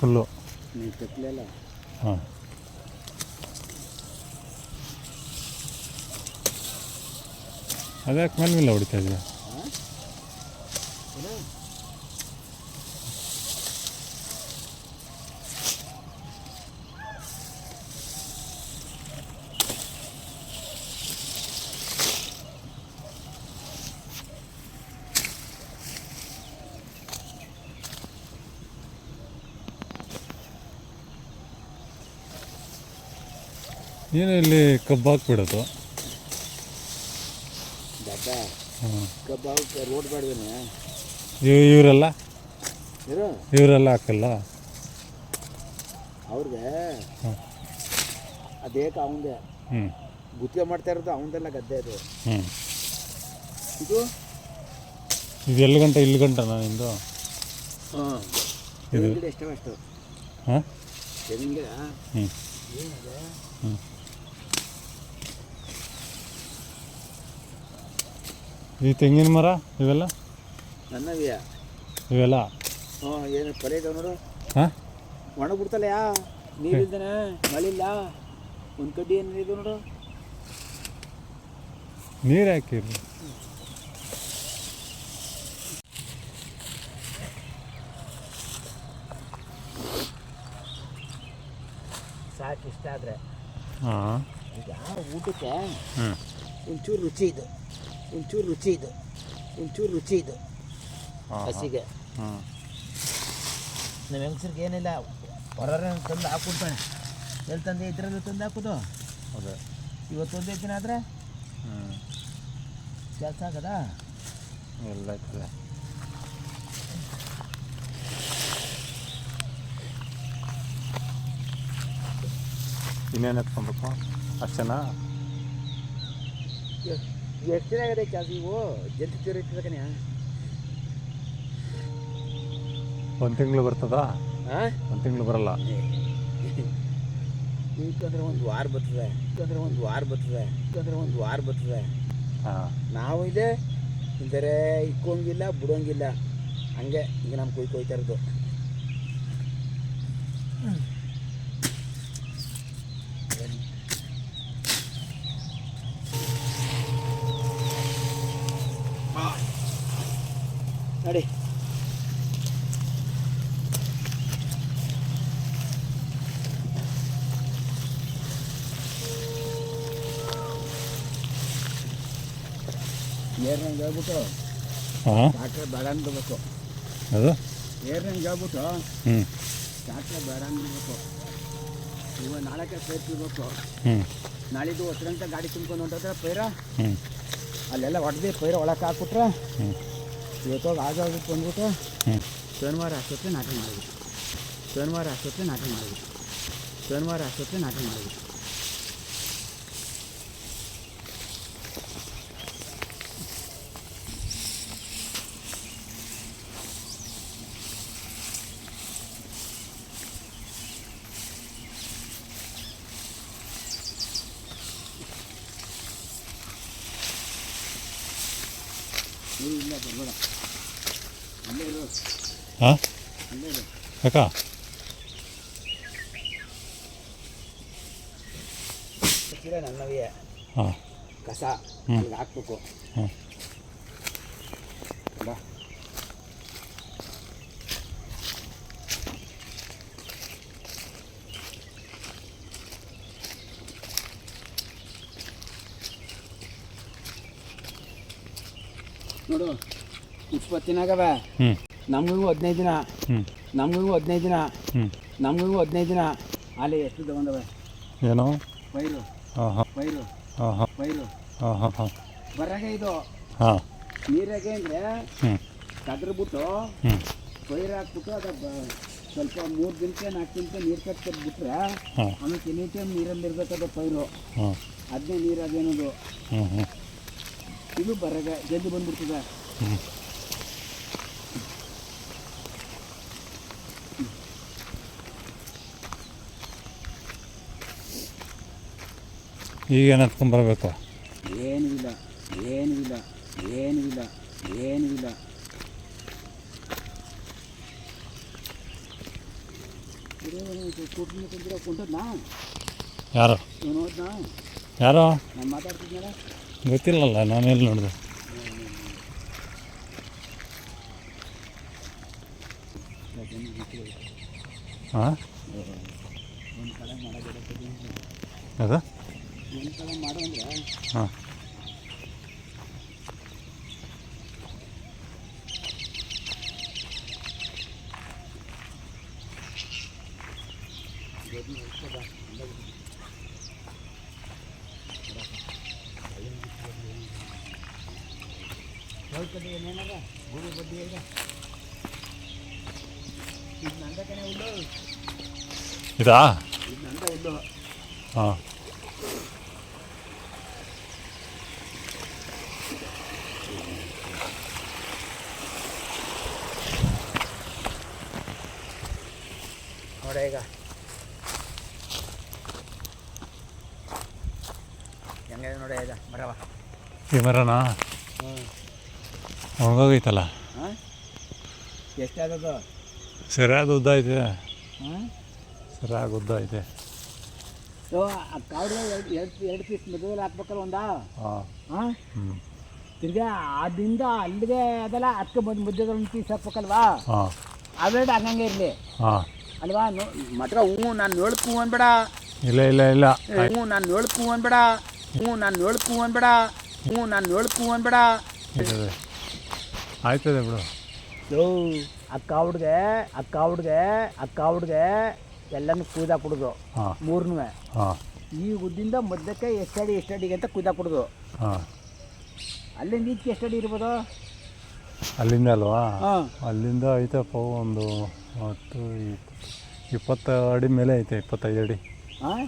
Full ನೀನು ಕತ್ತಲೆಲ್ಲ. ಹಾಂ, ಅದ್ಯಾಕೆ ಮೇಲೆ ಹೊಡಿತಾ ಇದೆಯಾ? ಏನು ಇಲ್ಲಿ ಕಬ್ಬು ಹಾಕ್ಬಿಡೋದು? ಹಾಂ, ಕಬ್ಬು ರೋಡ್ ಬೇಡವೇನೆ ಇವರೆಲ್ಲ ಇರು ಇವರೆಲ್ಲ ಹಾಕಲ್ಲ ಅವ್ರಿಗೆ. ಹಾಂ, ಅದೇಕ ಅವಂದೇ ಹ್ಞೂ ಗುತ್ತಿಗೆ ಮಾಡ್ತಾ ಇರೋದು ಅವಂದೆಲ್ಲ ಗದ್ದೆ ಅದು. ಹ್ಞೂ. ಇದು ಇದು ಎಲ್ಲಿ ಗಂಟೆ ಇಲ್ಲಿ ಗಂಟನಾ ನಿಂದು? ಹಾಂ, ತೆಂಗಿನ ಗಿಡ ಎಷ್ಟೋ ಅಷ್ಟು. ಹಾಂ, ತೆಂಗಿನ ಗಿಡ ಹ್ಞೂ ಏನಿದೆ? ಹ್ಞೂ. ಈ ತೆಂಗಿನ ಮರ ಇವೆಲ್ಲ ನನ್ನವಿಯ ಇವೆಲ್ಲ ಹ್ಞೂ. ಏನು ಕೊಲೆ ಇದಾವೆ ನೋಡು. ಹಾಂ, ಒಣಗ್ಬಿಡ್ತಲ್ಲ ನೀರಿಲ್ದಾನೆ, ಮಳಿಲ್ಲ, ಒಂದು ಕಡ್ಡಿ ಏನು ಇದು ನೋಡು. ನೀರು ಹಾಕಿರಿ. ಸಾಕು ಇಷ್ಟ ಆದರೆ. ಹಾಂ, ಈಗ ಊಟಕ್ಕೆ ಹ್ಞೂ ಒಂಚೂರು ರುಚಿ ಇದು, ಒಂಚೂರು ರುಚಿ ಇದು, ಒಂಚೂರು ರುಚಿ ಇದು ಹಸಿಗೆ. ಹಾಂ, ನಮ್ಮ ಹೆಂಗಸ್ರಿಗೆ ಏನಿಲ್ಲ, ಹೊರರೆ ತಂದು ಹಾಕ್ಬಿಡ್ತಾನೆ. ಎಲ್ಲಿ ತಂದೆ ಇದ್ರಲ್ಲಿ ತಂದು ಹಾಕೋದು. ಅದೇ ಇವತ್ತು ಒಂದೇ ದಿನ ಆದರೆ ಹ್ಞೂ ಕೆಲಸ ಆಗದಾ? ಎಲ್ಲ ಆಗ್ತದೆ. ಇನ್ನೇನು ಎತ್ಕೊಬೇಕು ಅಷ್ಟೇನಾ? ಎಷ್ಟು ದಿನ ಆಗದೆ ಕೆಲಸ? ಇವು ಜಲ್ದಿ ತೀರ ಇರ್ತದಕನ್ಯ. ಒಂದು ತಿಂಗಳು ಬರ್ತದಾ? ಹಾಂ, ಒಂದು ತಿಂಗಳು ಬರಲ್ಲ. ಇಕ್ಕಂದ್ರೆ ಒಂದು ವಾರ ಬರ್ತದೆ, ಇಕ್ಕಂದ್ರೆ ಒಂದು ವಾರ ಬರ್ತದೆ, ಇಕ್ಕಂದ್ರೆ ಒಂದು ವಾರ ಬರ್ತದೆ. ಹಾಂ, ನಾವು ಇದೆ ಇಲ್ದರೆ ಇಕ್ಕೋಂಗಿಲ್ಲ ಬಿಡೋಂಗಿಲ್ಲ, ಹಂಗೆ ಈಗ ನಮ್ಮ ಕೊಯ್ತಾ ಇರೋದು. ನೋಡಿ ಏರ್ನಂಗೆ ಹೇಳ್ಬಿಟ್ಟು ಹಾಂ, ಡಾಕ್ಟ್ರೆ ಬೇಡ ಅನ್ಬೇಕು. ಅದು ಏರ್ನಂಗೆ ಹೇಳ್ಬಿಟ್ಟು ಹ್ಞೂ ಡಾಕ್ಟ್ರೆ ಬೇಡ ಅನ್ಬೇಕು. ಇವಾಗ ನಾಳೆಗೆ ಸೇರ್ತಿರ್ಬೇಕು. ಹ್ಞೂ ನಾಳಿದ್ದು 10 ಗಂಟೆ ಗಾಡಿ ತುಂಬ್ಕೊಂಡು ಹೊಂಟೋದ್ರೆ ಪೈರ ಹ್ಞೂ ಅಲ್ಲೆಲ್ಲ ಹೊಡೆದು ಪೈರ ಒಳಕ್ಕೆ ಹಾಕ್ಬಿಟ್ರೆ ಹ್ಞೂ ಇವತ್ತೋಗಿ ಆಗೋಗಿಟ್ಟು ಬಂದ್ಬಿಟ್ಟು ಹ್ಞೂ ಶನಿವಾರ ಅಷ್ಟೊತ್ತೆ ನಾಟಿ ಮಾಡಿಬಿಟ್ಟು, ಶನಿವಾರ ಅಷ್ಟೊತ್ತೆ ನಾಟಿ ಮಾಡಿಬಿಟ್ಟು, ಶನಿವಾರ ಅಷ್ಟೊತ್ತೆ ನಾಟಿ ಮಾಡಿಬಿಟ್ಟು. ನೀರು ಇಲ್ಲ ಬರ್ಬೇಡ, ಅಲ್ಲೇ ಇರು, ಹಾಂ, ಅಲ್ಲೇ ಇರು. ಯಾಕ? ನನ್ನವೇ ಹಾಂ, ಕಸ ಹ್ಞೂ ಅಲ್ಲಿಗೆ ಹಾಕ್ಬೇಕು. ಹಾಂ, ಬಾ ನೋಡು, 20 ದಿನ ಆಗವೆ. ಹ್ಞೂ ನಮಗೂ 15 ದಿನ, ಹ್ಞೂ ನಮಗೂ 15 ದಿನ, ಹ್ಞೂ ನಮಗೂ 15 ದಿನ. ಅಲ್ಲಿ ಎಷ್ಟು ತಗೊಂಡವೆ ಏನೋ? ಪೈರು, ಹಾಂ ಹಾಂ ಪೈರು, ಹಾಂ ಹಾಂ ಪೈರು ಹಾಂ ಹಾಂ ಹಾಂ ಬರಾಗೆ ಇದು ಹಾಂ, ನೀರಾಗೆ ಅಂದರೆ ಹ್ಞೂ ಕದ್ರಬಿಟ್ಟು ಹ್ಞೂ ಪೈರು ಹಾಕ್ಬಿಟ್ಟು ಅದು ಸ್ವಲ್ಪ 3 ದಿನಕ್ಕೆ 4 ದಿನಕ್ಕೆ ನೀರು ಕಟ್ಬಿಟ್ರೆ ಹಾಂ ಆಮೇಲೆ ಎನಿ ಟೈಮ್ ನೀರಲ್ಲಿ ಇರಬೇಕದು ಪೈರು. ಹಾಂ ಅದನ್ನೇ ನೀರಾಗೇನದು. ಹ್ಞೂ ಹ್ಞೂ ಇದು ಬರಾಗೆ ಜಲ್ದಿ ಬಂದ್ಬಿಡ್ತದೆ. ಹ್ಞೂ ಈಗ ಏನು ಹತ್ಕೊಂಬರ್ಬೇಕು? ಏನೂ ಇಲ್ಲ, ಏನೂ ಇಲ್ಲ, ಏನೂ ಇಲ್ಲ, ಏನೂ ಇಲ್ಲ. ಯಾರು ಯಾರೋ ನಾನು ಮಾತಾಡ್ತಿದ್ನಲ್ಲ ಗೊತ್ತಿಲ್ಲಲ್ಲ ನಾನು ಎಲ್ಲಿ ನೋಡಿದೆ. ಹಾಂ ಒಂದು ಕಡೆ ಮಾಡೋದಿರತ್ತೆ ಅದು ಒಂದು ಕಡೆ ಮಾಡು ಅಂದರೆ ಹಾಂ ಹೇಳ್ತದೆ ಏನೇನಾರ ಗುಡಿ ಬಡ್ಡಿ ಈಗ ಇದು ನಂದ ಕಣೆ ಹುಲ್ಲು ಇದಾ ಇದು ನಂದ ಹುಲ್ಲು ಹಾಂ ನೋಡ ಈಗ ಹೆಂಗಿದೆ ನೋಡ ಈಗ ಮರವ ಈ ಮರನಾ ಒಣಗೋಗೈತಲ್ಲ. ಹಾಂ ಎಷ್ಟಾದದು ಸರಿಯಾದ ಉದ್ದ ಐತೆ, ಹಾಂ ಸರಿಯಾಗಿ ಉದ್ದ ಐತೆ. ಆ ಕಾವ್ರೆ ಎರಡು ಪೀಸ್ ಮಧ್ಯದಲ್ಲಿ ಹಾಕ್ಬೇಕಲ್ಲ ಒಂದಾ ಹಾಂ ಹಾಂ ಹ್ಞೂ ತಿರ್ಗಾ ಅದಿಂದ ಅಲ್ಲಿಗೆ ಅದೆಲ್ಲ ಅದಕ್ಕೆ ಮಧ್ಯದಲ್ಲಿ ಒಂದು ಪೀಸ್ ಹಾಕ್ಬೇಕಲ್ವಾ ಹಾಂ ಅವೆರಡು ಹಂಗಂಗೆ ಇರಲಿ ಹಾಂ ಅಲ್ವಾ ಮಾತ್ರ ನಾನು ಹೇಳ್ಕು ಅನ್ಬೇಡ ಇಲ್ಲ ಇಲ್ಲ ಇಲ್ಲ ನಾನು ಹೇಳ್ಕು ಅನ್ಬೇಡ ನಾನು ಹೇಳ್ಕು ಅನ್ಬೇಡ ನಾನು ಹೇಳ್ಕು ಅನ್ಬೇಡ ಇದೆ ಆಯ್ತದೆ ಬಿಡು. ಅಕ್ಕ ಹುಡ್ಗೆ ಎಲ್ಲನೂ ಕುಯ್ದಾಕ್ಬಿಡುದು ಹಾಂ ಮೂರನ್ನೂ ಹಾಂ ಈ ಉದ್ದಿಂದ ಮಧ್ಯಕ್ಕೆ ಎಷ್ಟಡಿಗೆ ಅಂತ ಕುಯ್ದಾಕ್ಬಿಡುದು. ಹಾಂ ಅಲ್ಲಿಂದ ಈಚೆ ಎಷ್ಟಡಿ ಇರ್ಬೋದು ಅಲ್ಲಿಂದ ಅಲ್ವಾ? ಹಾಂ ಅಲ್ಲಿಂದ ಐತಪ್ಪ ಒಂದು 20 ಅಡಿ ಮೇಲೆ ಐತೆ. 25 ಅಡಿ. ಹಾಂ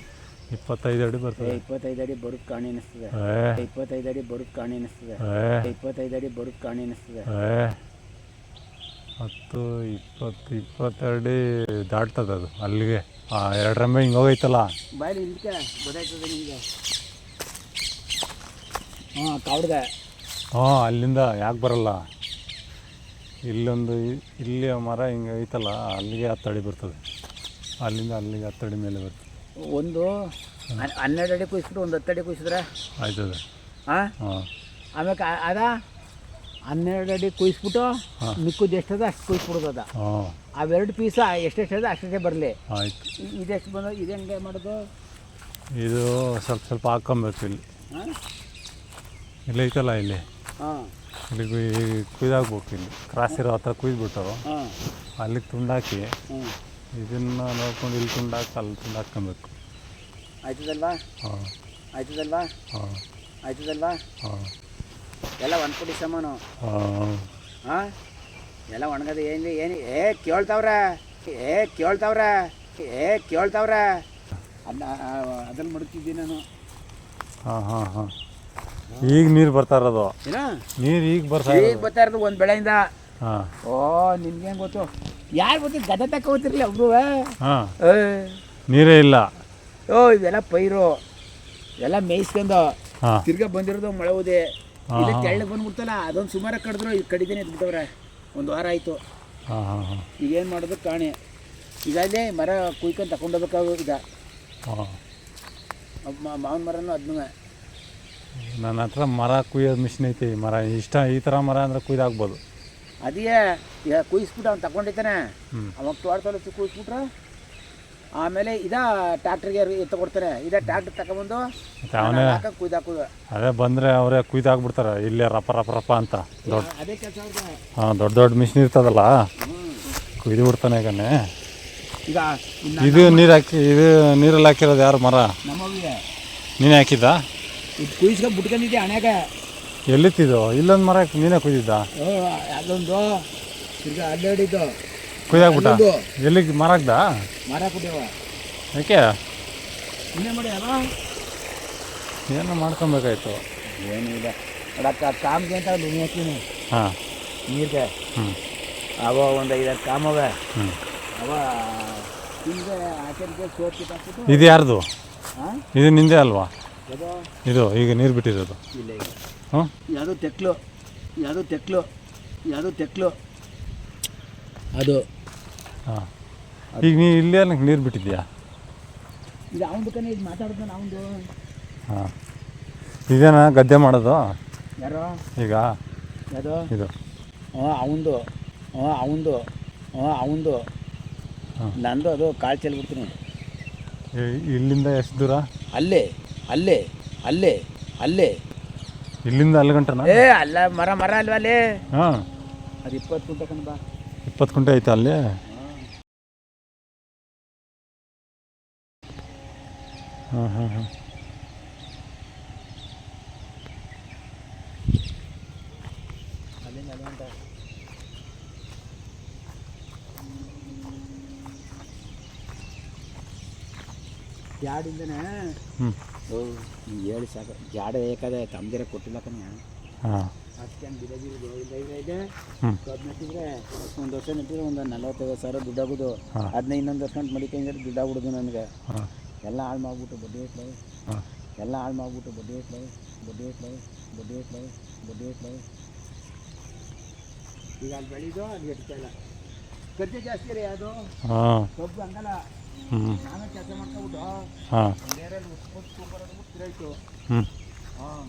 25 ಅಡಿ ಬರ್ತದೆ. 25 ಅಡಿ ಬರೋದು ಕಾಣಿ ಅನ್ನಿಸ್ತದೆ. 25 ಅಡಿ ಬರೋದು ಕಾಣಿ ಅನ್ನಿಸ್ತದೆ. 25 ಅಡಿ ಬರೋದು ಕಾಣಿ ಅನ್ನಿಸ್ತದೆ. 10, 20, 20 ಅಡಿ ದಾಟ್ತದೆ ಅದು ಅಲ್ಲಿಗೆ. 2 ರಂಬೆ ಹಿಂಗೆ ಹೋಗೈತಲ್ಲ ಬಾಯಲ್ಲಿ ಇದಕ್ಕೆ ಗೊತ್ತಾಯ್ತದೆ ನಿಮಗೆ. ಹಾಂ ಕಾವ್ಡ್ಗೆ ಹಾಂ ಅಲ್ಲಿಂದ ಯಾಕೆ ಬರಲ್ಲ? ಇಲ್ಲೊಂದು ಇಲ್ಲಿ ಮರ ಹಿಂಗೆ ಐತಲ್ಲ ಅಲ್ಲಿಗೆ 10 ಅಡಿ ಬರ್ತದೆ. ಅಲ್ಲಿಂದ ಅಲ್ಲಿಗೆ 10 ಅಡಿ ಮೇಲೆ ಬರ್ತದೆ. ಒಂದು 12 ಅಡಿ ಕುಯ್ಸ್ಬಿಟ್ಟು ಒಂದು 10 ಅಡಿ ಕುಯ್ಸಿದ್ರೆ ಆಯ್ತದೆ. ಹಾಂ ಹಾಂ ಆಮೇಲೆ ಅದ 12 ಅಡಿ ಕುಯ್ಸ್ಬಿಟ್ಟು ಮಿಕ್ಕುದು ಎಷ್ಟದ ಅಷ್ಟು ಕುಯ್ಸ್ಬಿಡೋದು ಅದ. ಹಾಂ ಅವೆರಡು ಪೀಸ ಎಷ್ಟೆಷ್ಟದ ಅಷ್ಟೇ ಬರಲಿ. ಆಯ್ತು. ಇದೆಷ್ಟು ಬಂದು ಇದು ಹೆಂಗೆ ಮಾಡೋದು? ಇದು ಸ್ವಲ್ಪ ಹಾಕ್ಕೊಬೇಕು ಇಲ್ಲಿ. ಹಾಂ ಇಲ್ಲಿ ಐತಲ್ಲ ಇಲ್ಲಿ ಹಾಂ ಇಲ್ಲಿಗೆ ಕುಯ್ದಾಕ್ಬೇಕು. ಇಲ್ಲಿ ಕ್ರಾಸ್ ಇರೋ ಹತ್ರ ಕುಯ್ದುಬಿಟ್ಟು ಹಾಂ ಅಲ್ಲಿಗೆ ತುಂಡಾಕಿ ಹ್ಞೂ ಇದನ್ನು ನೋಡ್ಕೊಂಡು ಇಲ್ಲಿ ತುಂಡಾಕಿ ಅಲ್ಲಿ ತುಂಡಾಕ್ಕೊಬೇಕು. ಆಯ್ತದಲ್ವಾ? ಹಾಂ ಆಯ್ತದಲ್ವಾ? ಹಾಂ ಆಯ್ತದಲ್ವಾ? ಹಾಂ ಎಲ್ಲ ಒಂದು ಪುಡಿ ಸಮಾನು. ಹಾಂ ಹಾಂ ಎಲ್ಲ ಒಣಗದ ಏನು ಕೇಳ್ತಾವ್ರೆ ಅದನ್ನು ಮಡಗ್ತಿದ್ದೀನಿ ನಾನು. ಹಾಂ ಹಾಂ ಹಾಂ ಈಗ ನೀರು ಬರ್ತಾ ಇರೋದು. ಏನ ನೀರು ಈಗ ಬರ್ತಾ ಬರ್ತಾ ಇರೋದು ಒಂದು ಬೆಳೆಯಿಂದ. ಹಾಂ ಓ ನಿಮ್ಗೇನು ಗೊತ್ತು? ಯಾರು ಗೊತ್ತು? ಗದೆ ತಕ್ಕ ಹೋಗ್ತಿರ್ಲಿ ಒಬ್ರು. ಹಾಂ ನೀರೇ ಇಲ್ಲ. ಓ ಇವೆಲ್ಲ ಪೈರು ಎಲ್ಲ ಮೇಯ್ಸ್ಕೊಂಡು ಹಾಂ ತಿರ್ಗಾ ಬಂದಿರೋದು ಮಳೆ ಹೋದೆ ಇಲ್ಲಿ ತೆಳ್ಳಗೆ ಬಂದ್ಬಿಡ್ತಲ್ಲ ಅದೊಂದು ಸುಮಾರು ಕಡಿದ್ರು ಈಗ ಕಡಿದೇನೆ ಎದ್ಬಿಟ್ಟವ್ರೆ. ಒಂದು ವಾರ ಆಯಿತು. ಹಾಂ ಹಾಂ ಹಾಂ ಈಗೇನು ಮಾಡೋದು ಕಾಣೆ. ಈಗಲೇ ಮರ ಕುಯ್ಕೊಂಡು ತಗೊಂಡೋಗ್ಬೇಕಾಗು. ಈಗ ಹಾಂ ಮಾವಿನ ಮರನೂ ಅದನ್ನೂ ನನ್ನ ಹತ್ರ ಮರ ಕುಯ್ಯೋದು ಮಿಷಿನ್ ಐತಿ. ಮರ ಈ ಥರ ಮರ ಅಂದರೆ ಕುಯ್ದಾಕ್ಬೋದು. ಅದೇ ಈಗ ಕುಯ್ಸ್ಬಿಟ್ಟು ಅವ್ನು ತಗೊಂಡಿದ್ದಾನೆ. ಅವಾಗ ತೋಟದಲ್ಲಿ ಕುಯ್ಸ್ಬಿಟ್ರೆ ಆಮೇಲೆ ಟ್ಯಾಕ್ಟ್ರಿಗೆ ಎತ್ತಕೊಡ್ತಾರೆ. ಟ್ಯಾಕ್ಟ್ರ್ ತಗೊಂಬಂದು ಕುಯ್ದಾಕೋದು. ಅದೇ ಬಂದರೆ ಅವರೇ ಕುಯ್ದಾಕ್ಬಿಡ್ತಾರೆ ಇಲ್ಲೇ ರಪ ರಪ ರಪ ಅಂತ. ಅದೇ ಕೆಲಸ. ಹಾಂ ದೊಡ್ಡ ಮಿಷಿನ್ ಇರ್ತದಲ್ಲ ಕುಯ್ದು ಬಿಡ್ತಾನೆ. ಈಗನೇ ಈಗ ಇದು ನೀರಲ್ಲಿ ಹಾಕಿರೋದು ಯಾರು ಮರ? ನಮಗೆ ನೀನೇ ಹಾಕಿದ್ದ? ಇದು ಕುಯ್ಸ್ಕೊಂಡು ಬಿಟ್ಕೊಂಡಿದ್ದೆ ಹಣೆಗ. ಎಲ್ಲಿತ್ತಿದ್ದು? ಇಲ್ಲೊಂದು ಮರ ನೀನೇ ಕುಯ್ದಿದ್ದ? ಅದೊಂದು ತಿರ್ಗಾ ಅಡ್ಡಾಡಿದ್ದು ಕುಯ್ದಾಕ್ಬಿಟ್ಟ. ಎಲ್ಲಿಗೆ ಮರ ಹಾಕ್ದ? ಮರ ಕುಡಿಯವ ಯಾಕೆ ಇನ್ನೇ ಮಾಡಿ ಅಲ್ಲ ಏನೋ ಮಾಡ್ಕೊಬೇಕಾಯ್ತು. ಏನಿಲ್ಲ ನೋಡಕ್ಕ ಕಾಮ್ಗೆ ಅಂತ ಲುಂಗಿ ಹಾಕ್ತೀನಿ. ಹಾಂ ನೀರಿಗೆ ಹ್ಞೂ ಅವ ಒಂದು 5 ಕಾಮವೆ. ಹ್ಞೂ ಅವ ಈಗ ಆಚೆಗೆ ಸೋಪ್ ಕಿತ್ತಾಕ್ಬಿಟ್ಟು. ಇದು ಯಾರ್ದು? ಹಾಂ ಇದು ನಿಂದೆ ಅಲ್ವಾ? ಅದು ಇದು ಈಗ ನೀರು ಬಿಟ್ಟಿರೋದು? ಇಲ್ಲ ಈಗ ಹ್ಞೂ ಯಾವುದೋ ತೆಕ್ಲು ಅದು. ಹಾಂ ಈಗ ನೀ ಇಲ್ಲೇ ನನಗೆ ನೀರು ಬಿಟ್ಟಿದ್ಯಾ? ಇದು ಅವನದು ಕನೇ, ಇದು ಮಾತಾಡೋದು ಅವನದು. ಹಾಂ, ಇದೇನಾ ಗದ್ದೆ ಮಾಡೋದು ಯಾರೋ ಈಗ? ಯಾವುದು ಇದು ಅವನದು, ಅವನದು, ಅವನದು. ಹಾಂ. ನಂದು ಅದು ಕಾಳು ಚೆಲ್ಬಿಡ್ತೀನಿ. ಇಲ್ಲಿಂದ ಎಷ್ಟು ದೂರ? ಅಲ್ಲೇ ಅಲ್ಲೇ ಅಲ್ಲೇ ಅಲ್ಲೇ ಇಲ್ಲಿಂದ ಅಲ್ಲಿ ಗಂಟನಾ? ಅಲ್ಲ, ಮರ ಮರ ಅಲ್ವಾ ಅಲ್ಲೇ? ಹಾಂ, ಅದು 20 ಕುಂಟೆ ಕಣ ಬಾ. 20 ಕುಂಟೆ ಐತೆ ಅಲ್ಲಿ? ಹಾಂ ಹಾಂ ಹಾಂ. ಅಲ್ಲಿಂದ ಅಲ್ಲಿ ಗಂಟೆ ಜಾಡಿಂದನೇ. ಹ್ಞೂ. ಹೇಳಿ ಸಾಕು, ಜಾಡ ಬೇಕಾದ್ರೆ ತಮ್ಮದಿರ ಕೊಟ್ಟಿಲ್ಲ ಕಣ. ಹಾಂ. ಅದಕ್ಕೆ ಹಂಗೆ ಬಿಡೋದಿರೋದು ಇದೆ. ಹ್ಞೂ. ಕಬ್ಬು ನೆಟ್ಟಿದ್ರೆ ಒಂದು ವರ್ಷ ನೆಟ್ಟಿದ್ರೆ ಒಂದು 45,000 ದುಡ್ಡಾಗೋದು. ಹಾಂ. ಅದನ್ನ ಇನ್ನೊಂದು ವರ್ಷ ಮಡಿಕೊಂಡ್ರೆ ದುಡ್ಡಾಗ್ಬಿಡೋದು ನನಗೆ. ಹಾಂ. ಎಲ್ಲ ಹಾಳು ಮಾಡಿಬಿಟ್ಟು ಬಡ್ಡಿ ಇಟ್ಲವೆ. ಹಾಂ. ಎಲ್ಲ ಹಾಳು ಮಾಡಿಬಿಟ್ಟು ಬಡ್ಡಿ ಇಟ್ಲವೆ, ಬಡ್ಡಿ ಇಟ್ಲವೆ, ಬಡ್ಡಿ ಇಟ್ಲವೆ, ಬಡ್ಡಿ ಇಟ್ಲವೆ. ಈಗ ಅಲ್ಲಿ ಬೆಳೀದು ಅಲ್ಲಿ ಎಡ್ತಾ ಇಲ್ಲ. ಖರ್ಚು ಜಾಸ್ತಿ ರೀ ಅದು. ಹಾಂ. ಕಬ್ಬು ಹಂಗಲ್ಲ. ಹ್ಞೂ. ನಾವೇ ಕೆಲಸ ಮಾಡ್ಕೊಬಿಟ್ಟು ಹಾಂ. ಬೇರೆಯಲ್ಲಿ ಉತ್ಪತ್ತಿ ತಗೊಂಬರೋದು ತಿರಾಯ್ತು. ಹ್ಞೂ. ಹಾಂ.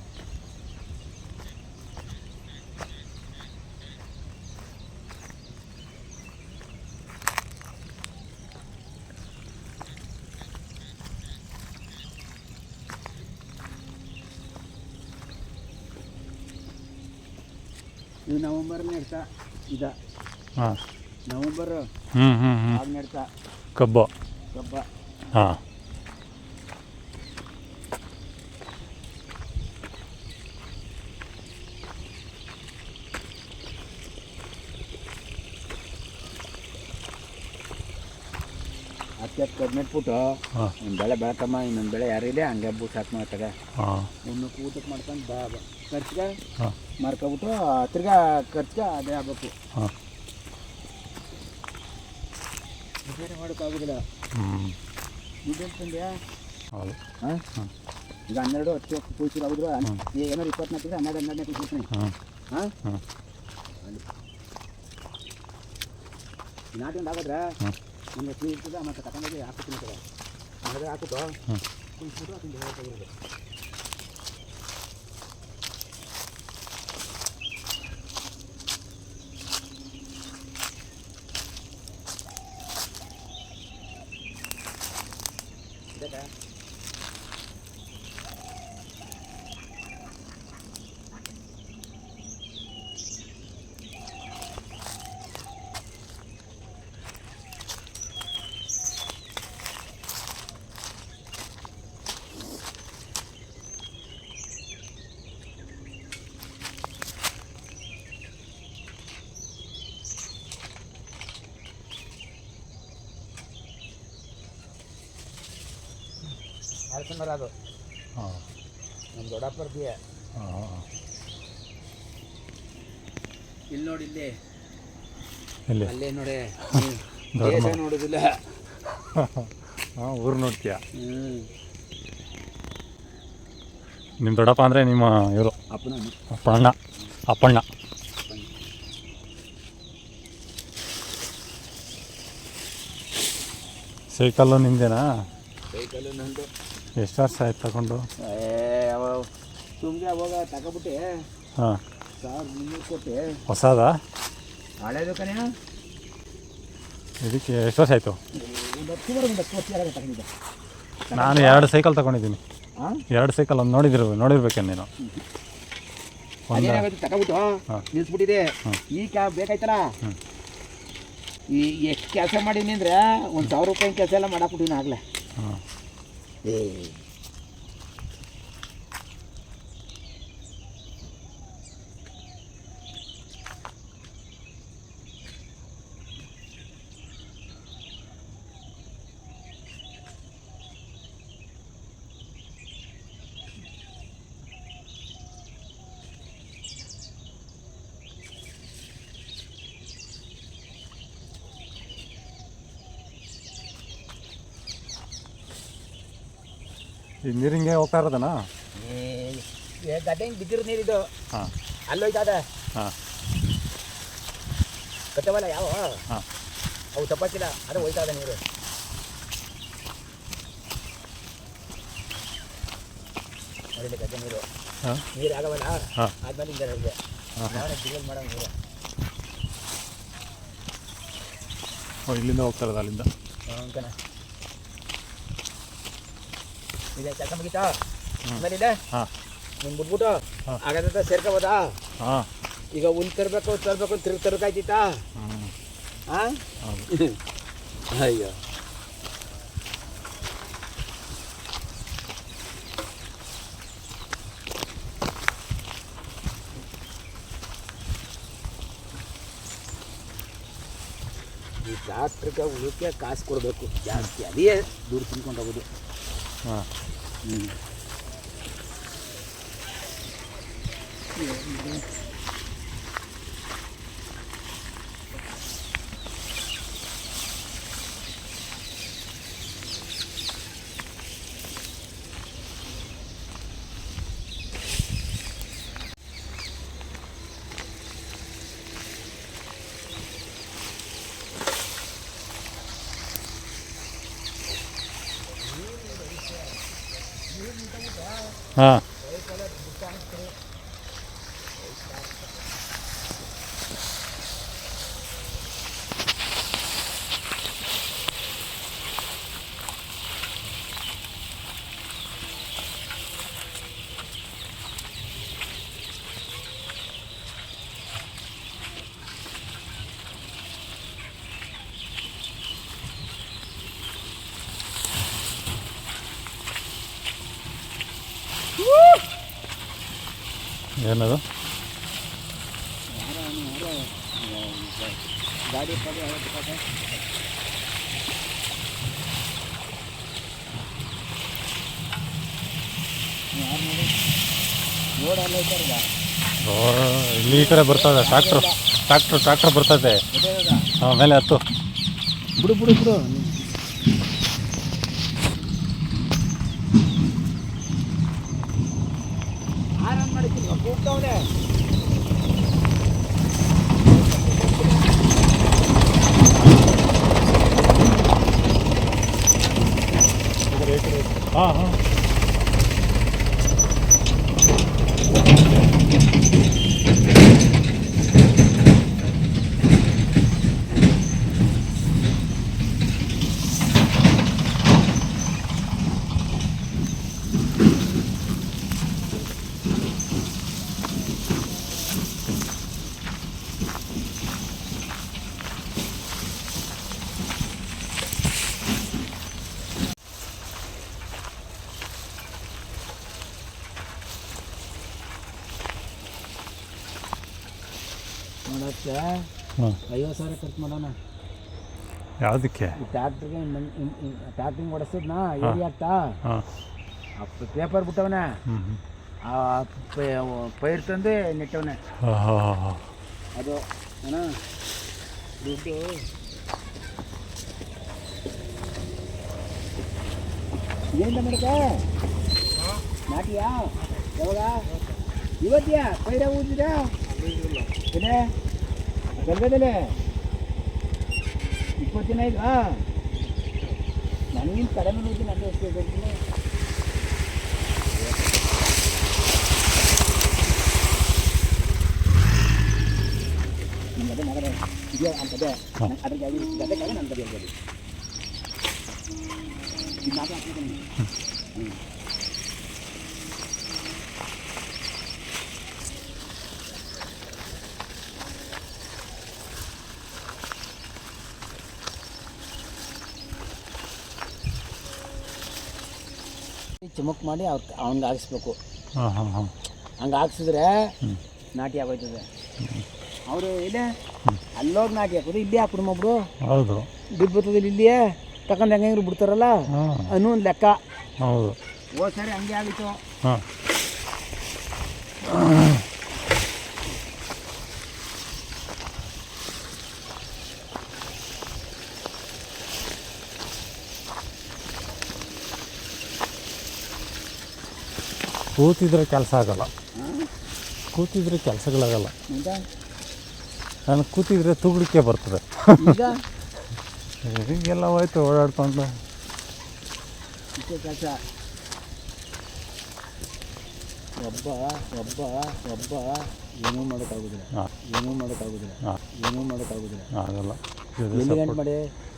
ಇದು ನವಂಬರ್ ನೆಡ್ತಾ ಇದ. ಹಾಂ. ನವಂಬರ್ ಹ್ಞೂ ಹ್ಞೂ ಹ್ಞೂ. ಆಗ ನೆಡ್ತಾ ಕಬ್ಬು. ಕಬ್ಬ. ಹಾಂ. ಅದಕ್ಕೆ ಕಬ್ಬು ನೆಟ್ಬಿಟ್ಟು ಹಾಂ. ಒಂದು ಬೆಳೆ ಬೆಳಕಮ್ಮ, ಇನ್ನೊಂದು ಬೆಳೆ ಯಾರು ಇದೆ ಹಂಗೆ ಹಬ್ಬ ಸಾಕು ಮಾಡ್ತಾಗ. ಹಾಂ. ಉಣ್ಣಕ್ಕೆ ಊಟಕ್ಕೆ ಮಾಡ್ಕೊಂಡು ಬಾ ಖರ್ಚಿಗೆ ಹಾಂ. ಮಾರ್ಕೊಬಿಟ್ಟು ತಿರ್ಗಾ ಖರ್ಚಿಗೆ ಅದೇ ಆಗ್ಬೇಕು. ಹಾಂ. ಬೇರೆ ಮಾಡೋಕ್ಕಾಗೋದಿಲ್ಲ. ಹ್ಞೂ. ದುಡ್ಡು ತಂದ್ಯಾ? ಹೌದು. ಹಾಂ. ಹಾಂ. ಈಗ 12 10 ಕೂಯ್ಸಿರು ಆಗಿದ್ರು ಏನಾರು 24 ಹಾಕಿದ್ರೆ 12 ಕೂಯ್ಸಿರ್ತೀನಿ. ಹಾಂ. ಹಾಂ. ಹಾಂ. ನಾಟಿಂದ ಆಗಿದ್ರೆ ಹಾಂ. ನಿಮಗೆ ಫ್ರೀ ಇರ್ತದೆ, ಮತ್ತು ತಗೊಂಡೋಗಿ ಹಾಕ್ಬಿಡ್ತೀನಿ ಕಡೆ ಅದೇ ಹಾಕ್ಬಿಟ್ಟು ಹಾಂ. ಕುಯ್ಸ್ಬಿಟ್ಟು ಅದನ್ನು ತಗೊಳ್ಳೋದು. ಇದಕ್ಕೆ ಅರಸಂಬರ ಅದು ಹಾಂ. ನಮ್ಮ ದೊಡ್ಡಪ್ಪರ್ದಿಯೇ. ಹಾಂ. ಇಲ್ಲಿ ನೋಡಿ, ಇಲ್ಲಿ ಎಲ್ಲಿ? ಅಲ್ಲೇ ನೋಡಿ. ದೊಡ್ಡ ದೇಶ ಮರ. ನೋಡೋದಿಲ್ಲ. ಹಾಂ, ಊರು ನೋಡ್ತೀಯ? ಹ್ಞೂ. ನಿಮ್ಮ ದೊಡ್ಡಪ್ಪ ಅಂದರೆ ನಿಮ್ಮ ಇವರು ಅಪ್ಪನ ಅಪ್ಪಣ್ಣ. ಅಪ್ಪಣ್ಣ. ಸೈಕಲ್ಲು ನಿಂದೇನಾ? ಸೈಕಲ್ಲು ನಂದು. ಎಷ್ಟು ವರ್ಷ ಆಯ್ತು ತಗೊಂಡು? ಸುಮ್ಮನೆ ಅವಾಗ ತಗೊಬಿಟ್ಟೆ. ಹಾಂ. 1300 ಕೊಟ್ಟೆ. ಹೊಸದಾ? ಹಳೇದು ಕಣೆ. ಇದಕ್ಕೆ ಎಷ್ಟು ವರ್ಷ ಆಯಿತು? ಒಂದು 10 ವರ್ಷ ತಗೊಂಡಿದ್ದೆ ನಾನು 2 ಸೈಕಲ್ ತಗೊಂಡಿದ್ದೀನಿ. ಹಾಂ. 2 ಸೈಕಲ್ ಒಂದು ನೋಡಿರ್ಬೇಕೇನು ನೀನು? ಒಂದು ಅದೇನಾಗುತ್ತೆ ತಗೊಬಿಟ್ಟು ಹಾಂ. ನಿಲ್ಸ್ಬಿಟ್ಟಿದೆ. ಹಾಂ. ಈ ಬೇಕಾಯ್ತಲ್ಲ. ಹ್ಞೂ. ಈ ಎಷ್ಟು ಕೆಲಸ ಮಾಡೀನಿ ಅಂದರೆ 1000 ರೂಪಾಯಿ ಕೆಲಸ ಎಲ್ಲ ಮಾಡಾಕ್ಬಿಟ್ಟಿನಿ ಆಗಲೇ. ಹಾಂ. ಏ ಈ ನೀರಿಂಗೆ ಹೋಗ್ತಾ ಇರೋದನಾ? ಗಡ್ಡೆ ಹಿಂಗೆ ಬಿದ್ದಿರೋ ನೀರಿದು. ಹಾಂ. ಅಲ್ಲೋಯ್ತದ ಹಾಂ. ಗೊತ್ತವಲ್ಲ ಯಾವ. ಹಾಂ. ಅವು ತಪ್ಪಾಕಿಲ್ಲ, ಅದು ಹೋಯ್ತಾ ಇದೆ ನೀರು. ನೋಡಿ ಗದ್ದೆ ನೀರು ನೀರು ಆಗವಲ್ಲ, ಆದ್ಮೇಲೆ ಹಿಂಗೆ ಹೇಳಿದೆ ನಾವೇ ಡಿವೈಡ್ ಮಾಡೋ ನೀರು. ಇಲ್ಲಿಂದ ಹೋಗ್ತಾರದು ಅಲ್ಲಿಂದ ಅಂಕನ ಇದೆ ಕೆಲಸ ಮುಗಿತಾ. ಆಮೇಲೆ ಇದೆ ನೀನು ಬಿಟ್ಬಿಟ್ಟು ಹಾಗಾದ್ರೆ ಸೇರ್ಕೋಬೋದಾ? ಈಗ ಹುಲ್ ತರಬೇಕು ಅಂತ ತಿರ್ಗಾಯ್ತಿತ್ತಾ? ಹಾಂ ಅಯ್ಯೋ ಈ ಟ್ರಾಕ್ಟ್ರಿಗೆ ಉಳಿಕೆ ಕಾಸು ಕೊಡಬೇಕು ಜಾಸ್ತಿ, ಅದೇ ದೂರ ತಿನ್ಕೊಂಡು ಹೋಗೋದು. ಹಾಂ ಏನದು ಗಾಡಿ ನೋಡಲ್ಲ ಇಲ್ಲಿ ಈ ಕಡೆ ಬರ್ತದೆ ಟ್ರ್ಯಾಕ್ಟರ್ ಬರ್ತದೆ. ಆಮೇಲೆ ಹತ್ತು ಬಿಡು ಆರಾಮ್ ಮಾಡಿದ್ದೀನಿ ಕೂಗ್ತವ್ರೆ. ಹಾಂ ನೋಡಕ್ಕೆ 50,000 ಖರ್ಚು ಮಾಡೋಣ. ಯಾವುದಕ್ಕೆ? ಟ್ಯಾಕ್ಟ್ರಿಗೆ ಟ್ಯಾಕ್ಟ್ರಿಂಗ್ ಓಡಿಸಿದ್ನಾ ಏರಿಯಾಗ್ತಾ ಪೇಪರ್ ಬಿಟ್ಟವನ ಪೈರ್ ತಂದು ನೆಟ್ಟವನೆ. ಅದು ಅಣ್ಣ ದುಡ್ಡು ಏನಿಲ್ಲ ಮಾಡಕ ನಾಟಿಯಾ ಯಾವಾಗ ಇವತ್ತ್ಯಾ ಪೈರ ಊದಿದ ಏನೇ ಗಲ್ಗದಲ್ಲೇ 20 ದಿನ ಆಯ್ತಾ? ನನಗಿಂತ ಕಡಿಮೆ ಹೋಗ್ತೀನಿ, ನನಗೆ ಎಷ್ಟು ಹೇಳ್ತೀನಿ. ನಿಮ್ಮ ಗದೆ ಮಗನೇ ಇದೆಯಾ ಅಂತದೆ ಅದ್ರ ಗದೆಗಾಗ ನನ್ನ ಗದೆ ಹೇಳ್ಬೋದು. ಇದು ಮಾತ್ರ ಹಾಕ್ತೀನಿ. ಚಮಕ್ ಮಾಡಿ ಅವ್ನಿಗೆ ಹಾಕಿಸ್ಬೇಕು. ಹಂಗೆ ಹಾಕ್ಸಿದ್ರೆ ನಾಟಿ ಆಗೋಯ್ತದೆ. ಅವರು ಇದೆ ಅಲ್ಲೋಗಿ ನಾಟಿ ಹಾಕೋದು, ಇಲ್ಲಿ ಹಾಕ್ಬಿಡು ಒಬ್ರು. ಹೌದು ದುಡ್ಡು ಬರ್ತದೆ ಇಲ್ಲಿಯೇ ತಗೊಂಡು ಹೆಂಗೆ ಬಿಡ್ತಾರಲ್ಲ ಅನ್ನೋ ಒಂದು ಲೆಕ್ಕ. ಹೌದು ಹೋದ ಸರಿ ಹಂಗೆ ಆಗಿತ್ತು. ಕೂತಿದ್ರೆ ಕೆಲಸ ಆಗಲ್ಲ, ಕೂತಿದ್ರೆ ಕೆಲಸಗಳಾಗಲ್ಲ. ನಾನು ಕೂತಿದ್ರೆ ತುಗುಡಿಕೆ ಬರ್ತದೆ. ಈಗ ಈಗೆಲ್ಲ ಹೋಯ್ತು ಓಡಾಡ್ಕೊಂಡು. ಇಷ್ಟೇ ಕೆಲಸ. ಒಬ್ಬ ಒಬ್ಬ ಒಬ್ಬ ಏನೂ ಮಾಡೋಕ್ಕಾಗೋದಿಲ್ಲ, ಹಾಂ ಏನೂ ಮಾಡೋಕ್ಕಾಗೋದಿಲ್ಲ, ಹಾಂ ಏನೂ ಮಾಡೋಕ್ಕಾಗೋದಿಲ್ಲ. ಆಗಲ್ಲ. ಎಲ್ಲಿ ಗಂಟು ಮಾಡಿ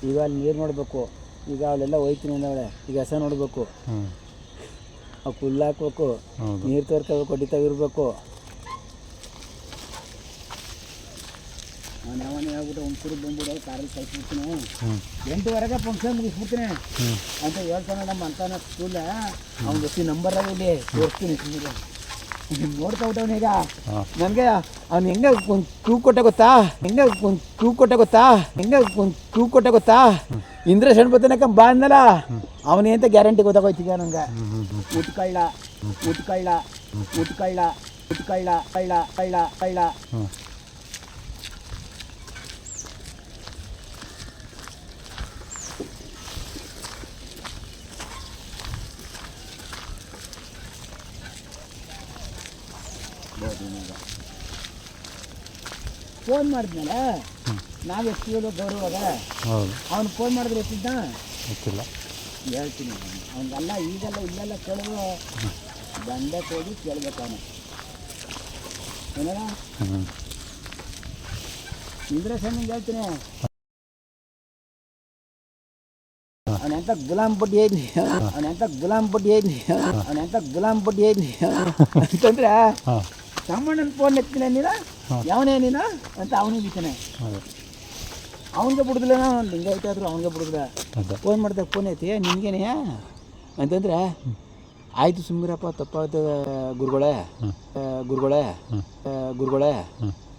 ಈಗ ಅಲ್ಲಿ ನೀರು ನೋಡಬೇಕು, ಈಗ ಅಲ್ಲೆಲ್ಲ ಹೋಯ್ತೀನಿ ಅಂದವಳೆ, ಈಗ ಹಸ ನೋಡಬೇಕು, ಹ್ಞೂ ಅವು ಹುಲ್ಲು ಹಾಕ್ಬೇಕು, ಹೌದು. ನೀರು ತೋರ್ಕೋಬೇಕು, ಹೊಡಿತಾವಿರ್ಬೇಕು. ನಾನು ಯಾವನೇ ಹೇಳ್ಬಿಟ್ಟು ಒಂಚೂರು ಬಂದ್ಬಿಡು ಕಾರಲ್ಲಿ ಕಳಿಸ್ಬಿಡ್ತೀನಿ, ಹ್ಞೂ 8:00ವರೆಗೆ ಫಂಕ್ಷನ್ ಮುಗಿಸ್ಬಿಡ್ತೀನಿ ಹ್ಞೂ ಅಂತ ಹೇಳ್ತಾನೆ ನಮ್ಮ ಅಂತಾನ ಸ್ಕೂಲ. ಅವ್ನು ಗೊತ್ತಿ ನಂಬರ್ ಇಲ್ಲಿ ತೋರಿಸ್ತೀನಿ ನೋಡ್ಕೊಬಿಟ್ಟವನು. ಈಗ ಹಾಂ ನನಗೆ ಅವ್ನು ಹೆಂಗೆ ಒಂದು ಕ್ರೂ ಕೊಟ್ಟೆ ಗೊತ್ತಾ, ಹೆಂಗೆ ಒಂದು ಕ್ರೂ ಕೊಟ್ಟೆ ಗೊತ್ತಾ, ಹೆಂಗೆ ಒಂದು ಕ್ರೂ ಕೊಟ್ಟೆ ಗೊತ್ತಾ, ಇಂದ್ರೇಶನ್ ಬತ್ತನಕ ಬಾ ಅಂದಲ್ಲ ಅವನೇ ಅಂತ ಗ್ಯಾರಂಟಿ ಗೊತ್ತಾಗೋಯ್ತೀಗ ನನಗೆ. ಉಟ್ಕಳ್ಳ ಉಟ್ಕಳ್ಳ ಉಟ್ಕಳ್ಳ ಉಟ್ಕಳ್ಳ ಕಳ್ಳ ಕಳ್ಳ ಕಳ್ಳ. ಹ್ಞೂ ಫೋನ್ ಮಾಡಿದ್ಮೇಲೆ ನಾವು ಎಷ್ಟು ಹೇಳೋ ಗೌರವಾಗ. ಹೌದು. ಅವ್ನು ಫೋನ್ ಮಾಡಿದ್ರೆ ಎಷ್ಟಿದ್ದ ಗೊತ್ತಿಲ್ಲ. ಹೇಳ್ತೀನಿ. ಅವ್ನಿಗೆಲ್ಲ ಈಗೆಲ್ಲ ಇಲ್ಲೆಲ್ಲ ಕೇಳಿದ್ರು ಬಂಡೆ ಹೋಗಿ ಕೇಳ್ಬೇಕು ಅವನು ಏನಾರ. ಹ್ಞೂ ಇಂದ್ರೇಶನ್ನಿಗೆ ಹೇಳ್ತೀನಿ, ಅವನೆಂತ ಗುಲಾಮ್ ಬಡ್ಡಿ ಐದ್ನಿ, ಅವನೆಂತ ಗುಲಾಮ್ ಬಡ್ಡಿ ಐದ್ನಿ, ಅವನೆಂತ ಗುಲಾಮ್ ಬಡ್ಡಿ ಐದ್ನಿ ಅಂತಂದ್ರೆ ಹಾಂ ತಮ್ಮಣ್ಣನ ಫೋನ್ ಎತ್ತಿಲ್ಲ ನೀನು, ಯಾವನೇ ನೀನು ಅಂತ ಅವನಿಗೆ ಬಿತ್ತಾನೆ. ಅದೇ ಅವನಿಗೆ ಬಿಡುದಿಲ್ಲ, ಲಿಂಗಾಯತ ಆದರೂ ಅವನಿಗೆ ಬಿಡುದಿಲ್ಲ. ಅದೇ ಫೋನ್ ಮಾಡಿದಾಗ ಫೋನ್ ಐತಿ ನಿನಗೇನೆ ಅಂತಂದ್ರೆ ಆಯಿತು ಸುಮ್ಮನಿರಪ್ಪ ತಪ್ಪಾಯ್ತು ಗುರುಗಳೇ ಗುರುಗಳೇ ಗುರುಗಳೇ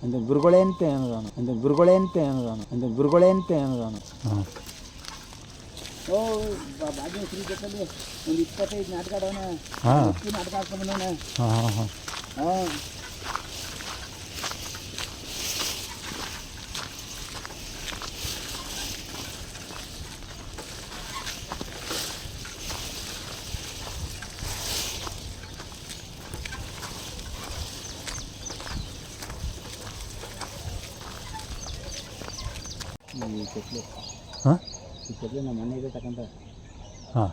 ಅಂತ ಗುರುಗಳೇ ಅಂತ ಅನ್ನೋದವನು, ಅಂತ ಗುರುಗಳೇ ಅಂತ ಅನ್ನೋದವನು, ಅಂತ ಗುರುಗಳೇ ಅಂತ ಅನ್ನೋದವನು. ಹಾಂ ಓ ಭಾಗ್ಯಶ್ರೀ ಜೊತೆಲಿ ಒಂದು 25 ನಾಟಕ ಆಡವನೆ, ಹಾಂ ನಾಟಕ ಹಾಕ್ಕೊಂಬಂದವನೆ. ಹಾಂ ಹಾಂ ಹಾಂ ಹಾಂ ಈ ಚಟ್ಲಿ ಹಾಂ ಈ ಚಟ್ಲಿ ನಮ್ಮ ಮನೆಗೆ ತಗೊಂಡ ಹಾಂ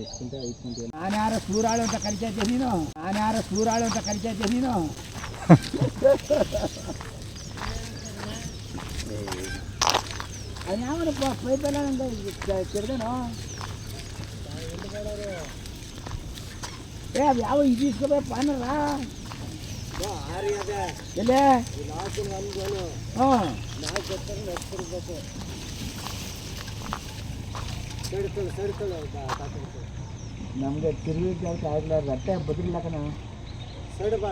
ಎಷ್ಟು ಗಂಟೆ 5 ಗಂಟೆ. ನಾನು ಯಾರ ಸೂರಾಳು ಅಂತ ಕರಿತಾ ಇದ್ದೆ ನೀನು, ನಾನು ಯಾರ ಸೂರಾಳು ಅಂತ ಕರಿತಾ ಇದ್ದೆ ನೀನು. ಅದು ಯಾವನಪ್ಪ ಪೈಪೆಲ್ಲ ನಂಗೆ ಕೆಡ್ದೇನೋ. ಏ ಅದು ಯಾವ ಇದು ಇಸ್ಕೋಬೇಕು ಪಾನಲ್ಲ ಎಲ್ಲೇ ಹಾಂ ನಮಗೆ ತಿರುಗಿ ಕೆಲಸ ಆಗಲ್ಲ, ರಟ್ಟೆ ಬದಲಿಲ್ಲ ಕಣ. ಸೈಡ್ ಬಾ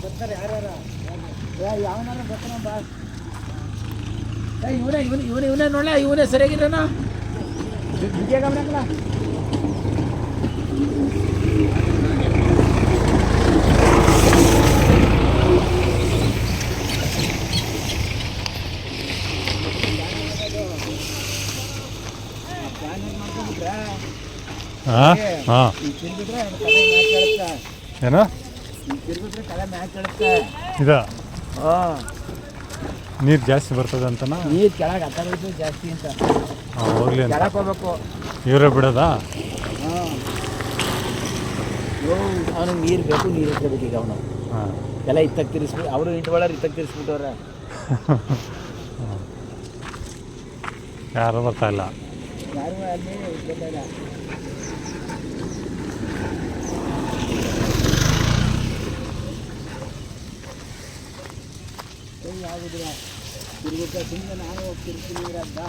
ಬರ್ತಾರೆ ಯಾರ್ಯಾರ ಯಾವನಾರ ಬರ್ತಾನ ಬಾ. ಇವನೇ ನೋಡಲ, ಇವನೇ ಸರಿಯಾಗಿರೋಣ ವಿಜಯ ಗಮನಕ್ಕಲ್ಲ. ಹಾಂ ಹಾಂ ಈಗ ತಿರ್ಗಿದ್ರೆ ಕಲೆ ಮ್ಯಾಚ್ ಕೇಳುತ್ತೆ, ಏನೋ ಈಗ ತಿರ್ಗಿದ್ರೆ ಕಲೆ ಮ್ಯಾಚ್ ಕೇಳುತ್ತೆ. ಇದು ಹಾಂ ನೀರು ಜಾಸ್ತಿ ಬರ್ತದೆ ಅಂತನಾ? ನೀರು ಕೆಳಗೆ ಹತ್ತೋದು ಜಾಸ್ತಿ ಅಂತ. ಹಾಂ ಹೋಗ್ಲಿ ಅಂತ ಕೆಳಗೆ ಹೋಗ್ಬೇಕು. ಇವರೇ ಬಿಡೋದಾ? ಹಾಂ ಅವನಿಗೆ ನೀರು ಬೇಕು, ನೀರು ಇಟ್ಕೋಬೇಕು. ಈಗ ಅವನು ಹಾಂ ಎಲ್ಲ ಇತ್ತಕ್ಕೆ ತಿರ್ಸ್ಬಿಟ್ಟು ಅವರು ಇಂಟ್ವಾಳರು ಇತ್ತಕ್ಕೆ ತಿರ್ಸ್ಬಿಟ್ಟವ್ರೆ. ಯಾರು ಬರ್ತಾ ಇಲ್ಲ. ಯಾರು ಅಲ್ಲಿ ಇಟ್ಕೊಳ್ತಾಯಿಲ್ಲ. ಯಾವುದಿಲ್ಲ ತಿರುಗುತ್ತೆ ಸುಮ್ಮನೆ ನಾನು ಹೋಗಿ ತಿರ್ತೀನಿ ಅಂತ.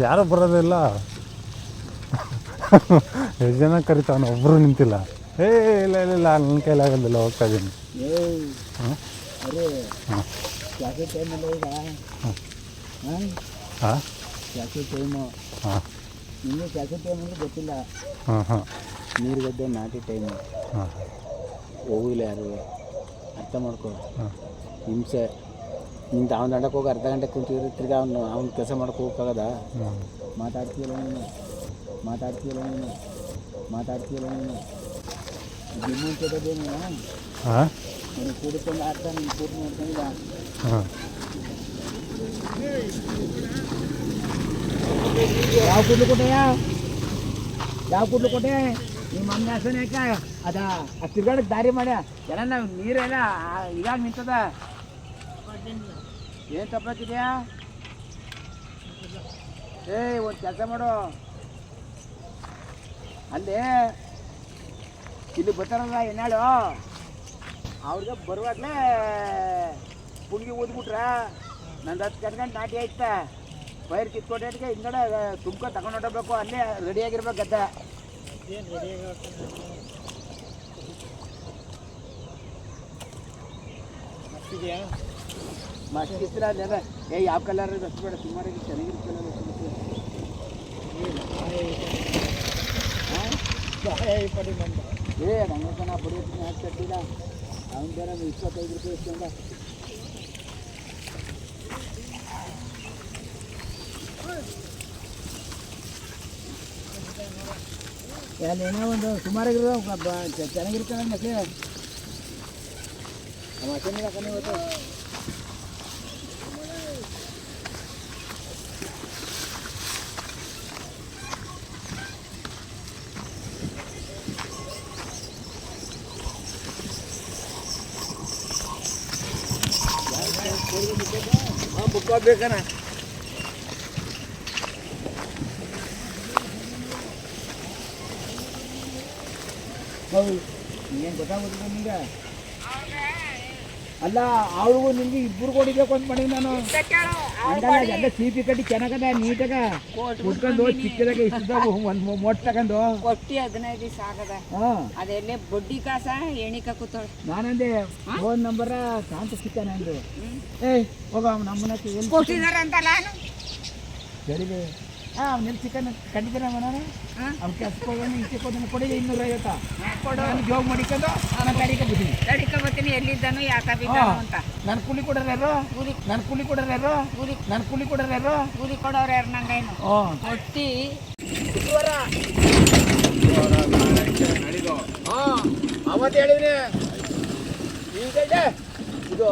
ಯಾರು ಬರೋದಿಲ್ಲ. ಎಷ್ಟು ಜನ ಕರಿತಾವನು, ಒಬ್ಬರು ನಿಂತಿಲ್ಲ. ಇಲ್ಲ ನನ್ನ ಕೈಲಾಗೋದಿಲ್ಲ, ಹೋಗ್ತಾ ಇದ್ದೀನಿ. ಹಾಂ ಅರೆ ಹಾಂ ಜಾಸ್ತಿ ಟೈಮಲ್ಲ ಈಗ. ಹಾಂ ಹಾಂ ಜಾಸ್ತಿ ಟೈಮು. ಹಾಂ ನಿಮಗೆ ಜಾಸ್ತಿ ಟೈಮ್ ಅಂದರೆ ಗೊತ್ತಿಲ್ಲ. ಹಾಂ ಹಾಂ ನೀರು ಗದ್ದೆ ನಾಟಿ ಟೈಮು. ಹಾಂ ಹೋಗಿಲ್ಲ ಯಾರು, ಅರ್ಥ ಮಾಡ್ಕೊ. ಹಾಂ ಹಿಂಸೆ ನಿಂತು ಅವ್ನು ದಂಡಕ್ಕೆ ಹೋಗಿ ಅರ್ಧ ಗಂಟೆ ಕುಂತಿದ್ರೆ ತಿರ್ಗಿ ಅವ್ನು ಕೆಲಸ ಮಾಡ್ಕೊ ಹೋಗೋಕ್ಕಾಗದ. ಮಾತಾಡ್ತೀಯಲ್ಲ ನೀನು ಜಿಮ್ಮು ಕೆಟ್ಟದೇನು ಹಾಂ ನೀನು ಕೂಡಿಕೊಂಡು ಆಡ್ತಾ ನೀನು ಕೂಡಿ ನೋಡ್ಕೊಂಡಿಲ್ಲ. ಹಾಂ ಯಾವ ಕೂಡ್ಲು ಕೊಟ್ಟೆಯಾ ಯಾವ ಕೂಡ್ಲು ಕೊಟ್ಟೆ ನಿಮ್ಮ ಅಮ್ಮ ಹೆಸರು ಯಾಕ ಅದ ಆ ತಿರ್ಗಾಡಕ್ಕೆ ದಾರಿ ಮಾಡ್ಯ ಎಲ್ಲ ನಾವು ನೀರೆಲ್ಲ ಇದಾಗ ನಿಂತದ ಏನು ತಪ್ಪಾಕಿದ್ಯಾ ಒಂದು ಕೆಲಸ ಮಾಡು ಅಲ್ಲೇ ಇಲ್ಲಿ ಬರ್ತಾರಲ್ಲ ಏನಾಳು ಅವ್ರಿಗೆ ಬರುವಾಗಲೇ ಪುಂಗಿ ಊದ್ಬಿಟ್ರ ನಂದು 10 ಗಂಟೆ ನಾಟಿ ಆಯ್ತಾ ಪೈರ್ ಕಿತ್ಕೊಟ್ಟೆ ಹಿಂಗಡೆ ತುಮ್ಕೊ ತಗೊಂಡು ಹೊಟ್ಟಬೇಕು ಅಲ್ಲೇ ರೆಡಿಯಾಗಿರ್ಬೇಕು ಗದ್ದೆ ಮಸ್ತ್ ಇತ್ತಿಲ್ಲ ಅಲ್ಲೆಲ್ಲ ಯಾವ ಕಲರ್ ಅಷ್ಟು ಬೇಡ ಸುಮಾರಾಗಿ ಚೆನ್ನಾಗಿರ್ತಿಲ್ಲ ನಂಗೆ ನಾ ಬಡಿಯೋದನ್ನ ಹಾಕ್ತಿಲ್ಲ ಅವ್ನು ಬೇರೆ 25 ರೂಪಾಯಿ ಎಷ್ಟೊಂದ ಏನೋ ಒಂದು ಸುಮಾರಾಗಿರೋ ಚೆನ್ನಾಗಿರ್ತಾನೆ ಮತ್ತೆ ಮತ್ತೇನಿಲ್ಲ ಕಮ್ಮಿ ಇವತ್ತು ಬುಕ್ ಬೇಕನ ಹೌದು ಏನು ಗೊತ್ತಾಗೋದಿಲ್ಲ ನಿಂಗೆ ಅಲ್ಲ ಅವ್ರಿಗೂ ನಿಮ್ಗೆ ಇಬ್ಬರು ಕೊಡಿಬೇಕು ಅಂತ ಮಾಡಿ ನಾನು ಹಂಗಲ್ಲ ಎಲ್ಲ ಸೀಪಿ ಕಟ್ಟಿ ಚೆನ್ನಾಗದ ನೀಟಾಗ ಕುಟ್ಕೊಂಡು ಚಿಕ್ಕದಾಗ ಇಷ್ಟಿದ್ದಾಗ ಒಂದು ಮೊಟ್ಟ ತಗೊಂಡು ಕೊಟ್ಟಿ 15 ದಿವಸ ಆಗದ ಅದೆಲ್ಲೇ ಬಡ್ಡಿ ಕಾಸ ಎಣಿಕ ಕೂತೋಳು ನಾನಂದೆ ಫೋನ್ ನಂಬರ ಕಾಂತ ಸಿಕ್ಕ ನಂದು ಹೋಗ ನಮ್ಮನ್ನ ಏನು ಕೊಟ್ಟಿದಾರ ಅಂತಲ್ಲ ಹೇಳಿದೆ ಅವ್ನೆಲ್ಲಿ ಚಿಕನ್ ಖಂಡಿತ ಮಾಡೋಣ ಅವ್ನು ಕೆಲ್ಸಕ್ಕೆ ಹೋಗೋಣ ಈಚೆ ಹೋದನ್ನು ಕೊಡಿ 250 ನಾನು ಜೋಗ್ ಮಾಡಿಕೊಂಡು ನಾನು ಗಾಡಿಗೆ ಬಿಡ್ತೀನಿ ಬರ್ತೀನಿ ಎಲ್ಲಿದ್ದಾನು ಯಾಕ ಬಿದ್ದಾನು ಅಂತ ನನ್ನ ಕೂಲಿ ಕೊಡೋರು ಯಾರು ನನ್ನ ಕೂಲಿ ಕೊಡೋರು ಯಾರು ನನ್ನ ಕೂಲಿ ಕೊಡೋರು ಯಾರು ಕೂಲಿ ಕೊಡೋರು ಯಾರು ನಂಗೇನು ಕೊಟ್ಟಿ ಅವತ್ತು ಹೇಳಿದ್ರಿ ಈಗ ಇದು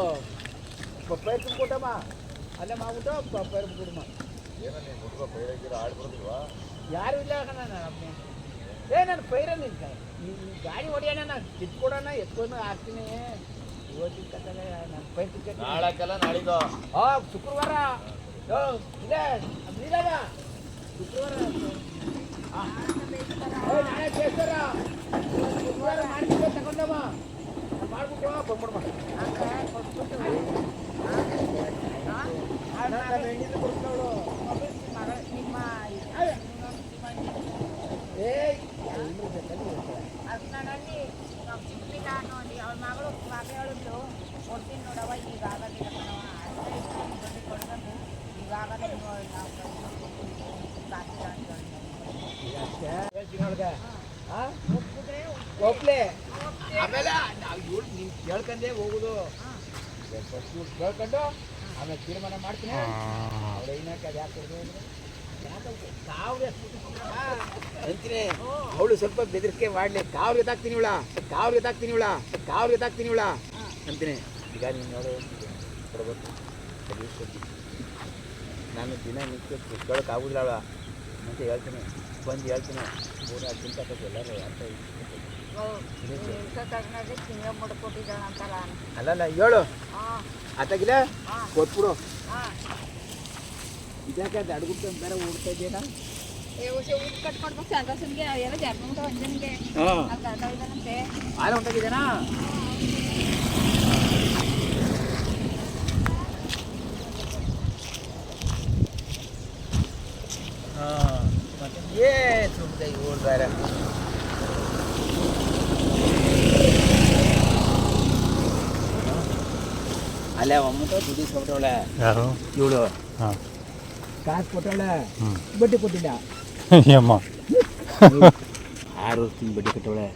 ಪೈರ್ ತುಂಬಿಕೊಟ್ಟಮ್ಮ ಅಲ್ಲೇ ಮಾಡ್ಬಿಟ್ಟು ಪೈರ್ ಬಿಟ್ಬಿಡಮ್ಮ ಯಾರು ಇಲ್ಲ ನನ್ನ ಪೈರಲ್ಲಿ ಗಾಡಿ ಹೊಡಿಯೋಣ ನಾನು ಕಿತ್ಕೊಡೋಣ ಎತ್ಕೊಂಡು ಹಾಕ್ತೀನಿ ಇವತ್ತಿನ ಕತ್ತಲೆ ನನ್ನ ಪೈರ್ ಟಿಕೆಟ್ ನಾಳಕ್ಕೆಲ್ಲ ನಾಳಿದ್ದು ಶುಕ್ರವಾರ ಇದೆ ಶುಕ್ರವಾರ ನಾಳೆ ಕೇಳ್ತಾರ ಶುಕ್ರವಾರ ಮಾಡ್ತೀವಿ ತಗೊಂಡಮ್ಮ ಮಾಡ್ಬಿಟ್ಟು ಬಂದ್ಬಿಡಮ್ಮ ಹೆಣ್ಣಿಂದ ಕೊಡ್ತಾವಳು ನಿಮ್ಮ ಅದ್ನಲ್ಲಿ ಸಿಕ್ಕಿಲ್ಲ ನೋಡಿ ಅವಳ ಮಗಳು ಮಗ ಹೇಳಿದ್ಲು ಕೊಡ್ತೀನಿ ನೋಡವ ಈಗ ಆಗೋದಿಲ್ಲ ಕಣವ ದುಡ್ಡು ಕೊಡ್ಬೇಕು ಈಗ ಆಗೋದಿಲ್ಲ ನಾವು ಒಪ್ಲೆ ಆಮೇಲೆ ನಾವು ನೀನು ಕೇಳ್ಕೊಂಡೇ ಹೋಗುದು ಕೇಳ್ಕೊಂಡು ಆಮೇಲೆ ತೀರ್ಮಾನ ಮಾಡ್ತೀನಿ ಅವ್ರು ಏನಕ್ಕೆ ಅದು ಯಾಕೆ ಅಂತೀನಿ ಅವಳು ಸ್ವಲ್ಪ ಬೆದರಿಕೆ ಮಾಡಲಿ ಕಾವ್ರಿಗೆ ಎತ್ತಾಕ್ತೀನಿ ಇವಳ ಅಂತೀನಿ ಈಗ ನೀನು ನೋಡು ಕೊಡ್ಬೇಕು ನಾನು ದಿನ ನಿಂತು ಕೇಳೋಕೆ ಆಗುದಿಲ್ಲ ಅವಳ ಅಂತ ಹೇಳ್ತೀನಿ ಬಂದು ಹೇಳ್ತೀನಿ 3-4 ಚಿಂತೆ ಎಲ್ಲರೂ ಕೊಟ್ಟಿದ್ದಾಳ ಅಂತಲ್ಲ ಅಲ್ಲಲ್ಲ ಹೇಳು ಆತಾಗಿಲ್ಲ ಕೊಟ್ಬಿಡು ಇದ್ಯಾಕೆ ಅದು ಅಡ್ಗುಟ್ಟು ಬೇರೆ ಓಡ್ತಾ ಇದೆಯಾ ಕಟ್ಕೊಡ್ಬೇಕು ಸಂತೋಷನ್ಗೆ ಎಲ್ಲ ಜರ್ಮಂಟ ಒಂಜನ್ಗೆ ಅದಂತೆ ಹಾಲು ಹೊಂಟಾಗಿದ್ದೇನಾ ಮತ್ತೆ ಏನು ಸುಮ್ಮನೆ ಇವ್ರು ಬೇರೆ ಅಲ್ಲೇ ಒಮ್ಮಟ ದುಡ್ಡು ಕೊಟ್ಟವಳೆ ಯಾರು ಇವಳು ಹಾಂ ಕಾಸು ಕೊಟ್ಟವಳೆ ಬಡ್ಡಿ ಕೊಟ್ಟಿಲ್ಲ ಅಮ್ಮ 6 ವರ್ಷ ಬಡ್ಡಿ ಕಟ್ಟವಳೆ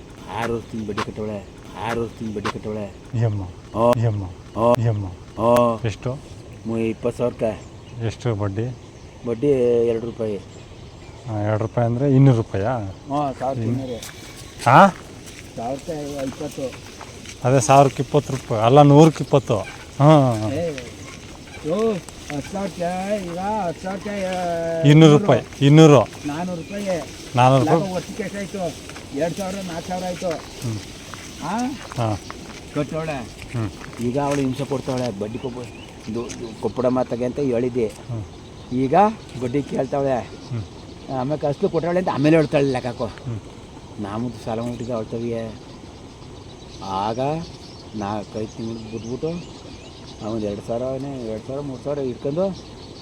6 ವರ್ಷ ಬಡ್ಡಿ ಕಟ್ಟವಳೆ 6 ವರ್ಷ ಬಡ್ಡಿ ಕಟ್ಟವಳೆ ಎಷ್ಟು 20,000 ಎಷ್ಟು ಬಡ್ಡಿ ಬಡ್ಡಿ 2 ರೂಪಾಯಿ 2 ರೂಪಾಯಿ ಅಂದರೆ 200 ರೂಪಾಯಾ ಹಾಂ 1,020 ಅದೇ 1020 ರೂಪಾಯಿ ಅಲ್ಲ 120 ಹಾಂ 10 ಸಾವಿರ ಈಗ 10 ಸಾವಿರ 200 ರೂಪಾಯಿ 200 400 ರೂಪಾಯಿ 400 ರೂಪಾಯಿ ವರ್ಷಕ್ಕೆ ಎಷ್ಟಾಯಿತು 2000 4000 ಆಯಿತು ಹಾಂ ಹಾಂ ಕೊಟ್ಟವಳೆ ಹ್ಞೂ ಈಗ ಅವಳು ಹಿಂಸೆ ಕೊಡ್ತಾವಳೆ ಬಡ್ಡಿ ಕೊಪ್ಪಡಮ್ಮ ತಗೆ ಅಂತ ಹೇಳಿದ್ದೆ ಈಗ ಬಡ್ಡಿ ಕೇಳ್ತಾವಳೆ ಆಮೇಲೆ ಅಷ್ಟು ಕೊಟ್ಟವಳೆ ಅಂತ ಆಮೇಲೆ ಹೇಳ್ತಾಳೆ ಲೆಕ್ಕಾಕೋ ನಾವು ಸಾಲ ಮುಟ್ಟಿಗೆ ಹೇಳ್ತವೆ ಆಗ 4-5 ತಿಂಗಳು ಬಿಟ್ಬಿಟ್ಟು ಅವನು 2000 3,000 ಇಟ್ಕೊಂಡು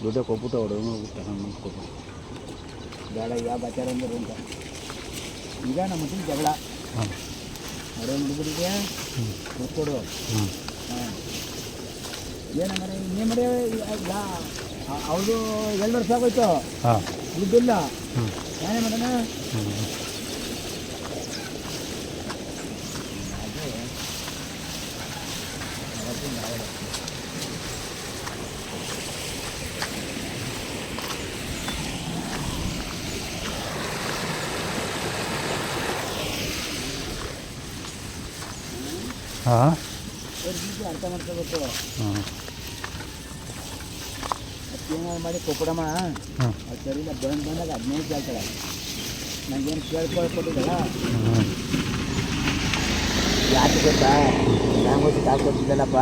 ದುಡ್ಡು ಕೊಟ್ಬಿಟ್ಟು ಹುಡುಗ ತಗೊಂಡು ಕೊಟ್ಬಿಟ್ಟು ಬೇಡ ಯಾವ ಬಚಾರ ಅಂದ್ರೆ ಅಂತ ಈಗ ನಮ್ಮ ಮಟ್ಟಿಗೆ ಜಗಳ ಅದೇ ಮುಡಿಬಿಟ್ಟಿಗೆ ಕೊಟ್ಕೊಡು ಹಾಂ ಏನಂದ್ರೆ ಇನ್ನೇ ಮರಿ ಅವಳು 2 ವರ್ಷ ಆಗೋಯ್ತು ಹಾಂ ದುಡ್ಡಿಲ್ಲ ಏನೇ ಮಾಡೋಣ ಹಾಂ ಅರ್ಥ ಮಾಡ್ಕೋಬೇಕು ಹಾಂ ಏನಾದ್ರು ಮಾಡಿ ಕೊಪ್ಪಡಮ್ಮ ಅದು ಸರಿ ಇಲ್ಲ ಬಂದಾಗ 15 ಕೇಳ್ತಾಳೆ ನಂಗೇನು ಕೇಳ್ಕೊಳ್ಕೊಟ್ಟಿದ್ದಲ್ಲ ಯಾಕೆ ಗೊತ್ತಾ ನಂಗೋಸಿ ಕಾಸು ಕೊಡ್ತಿದ್ದಲ್ಲಪ್ಪ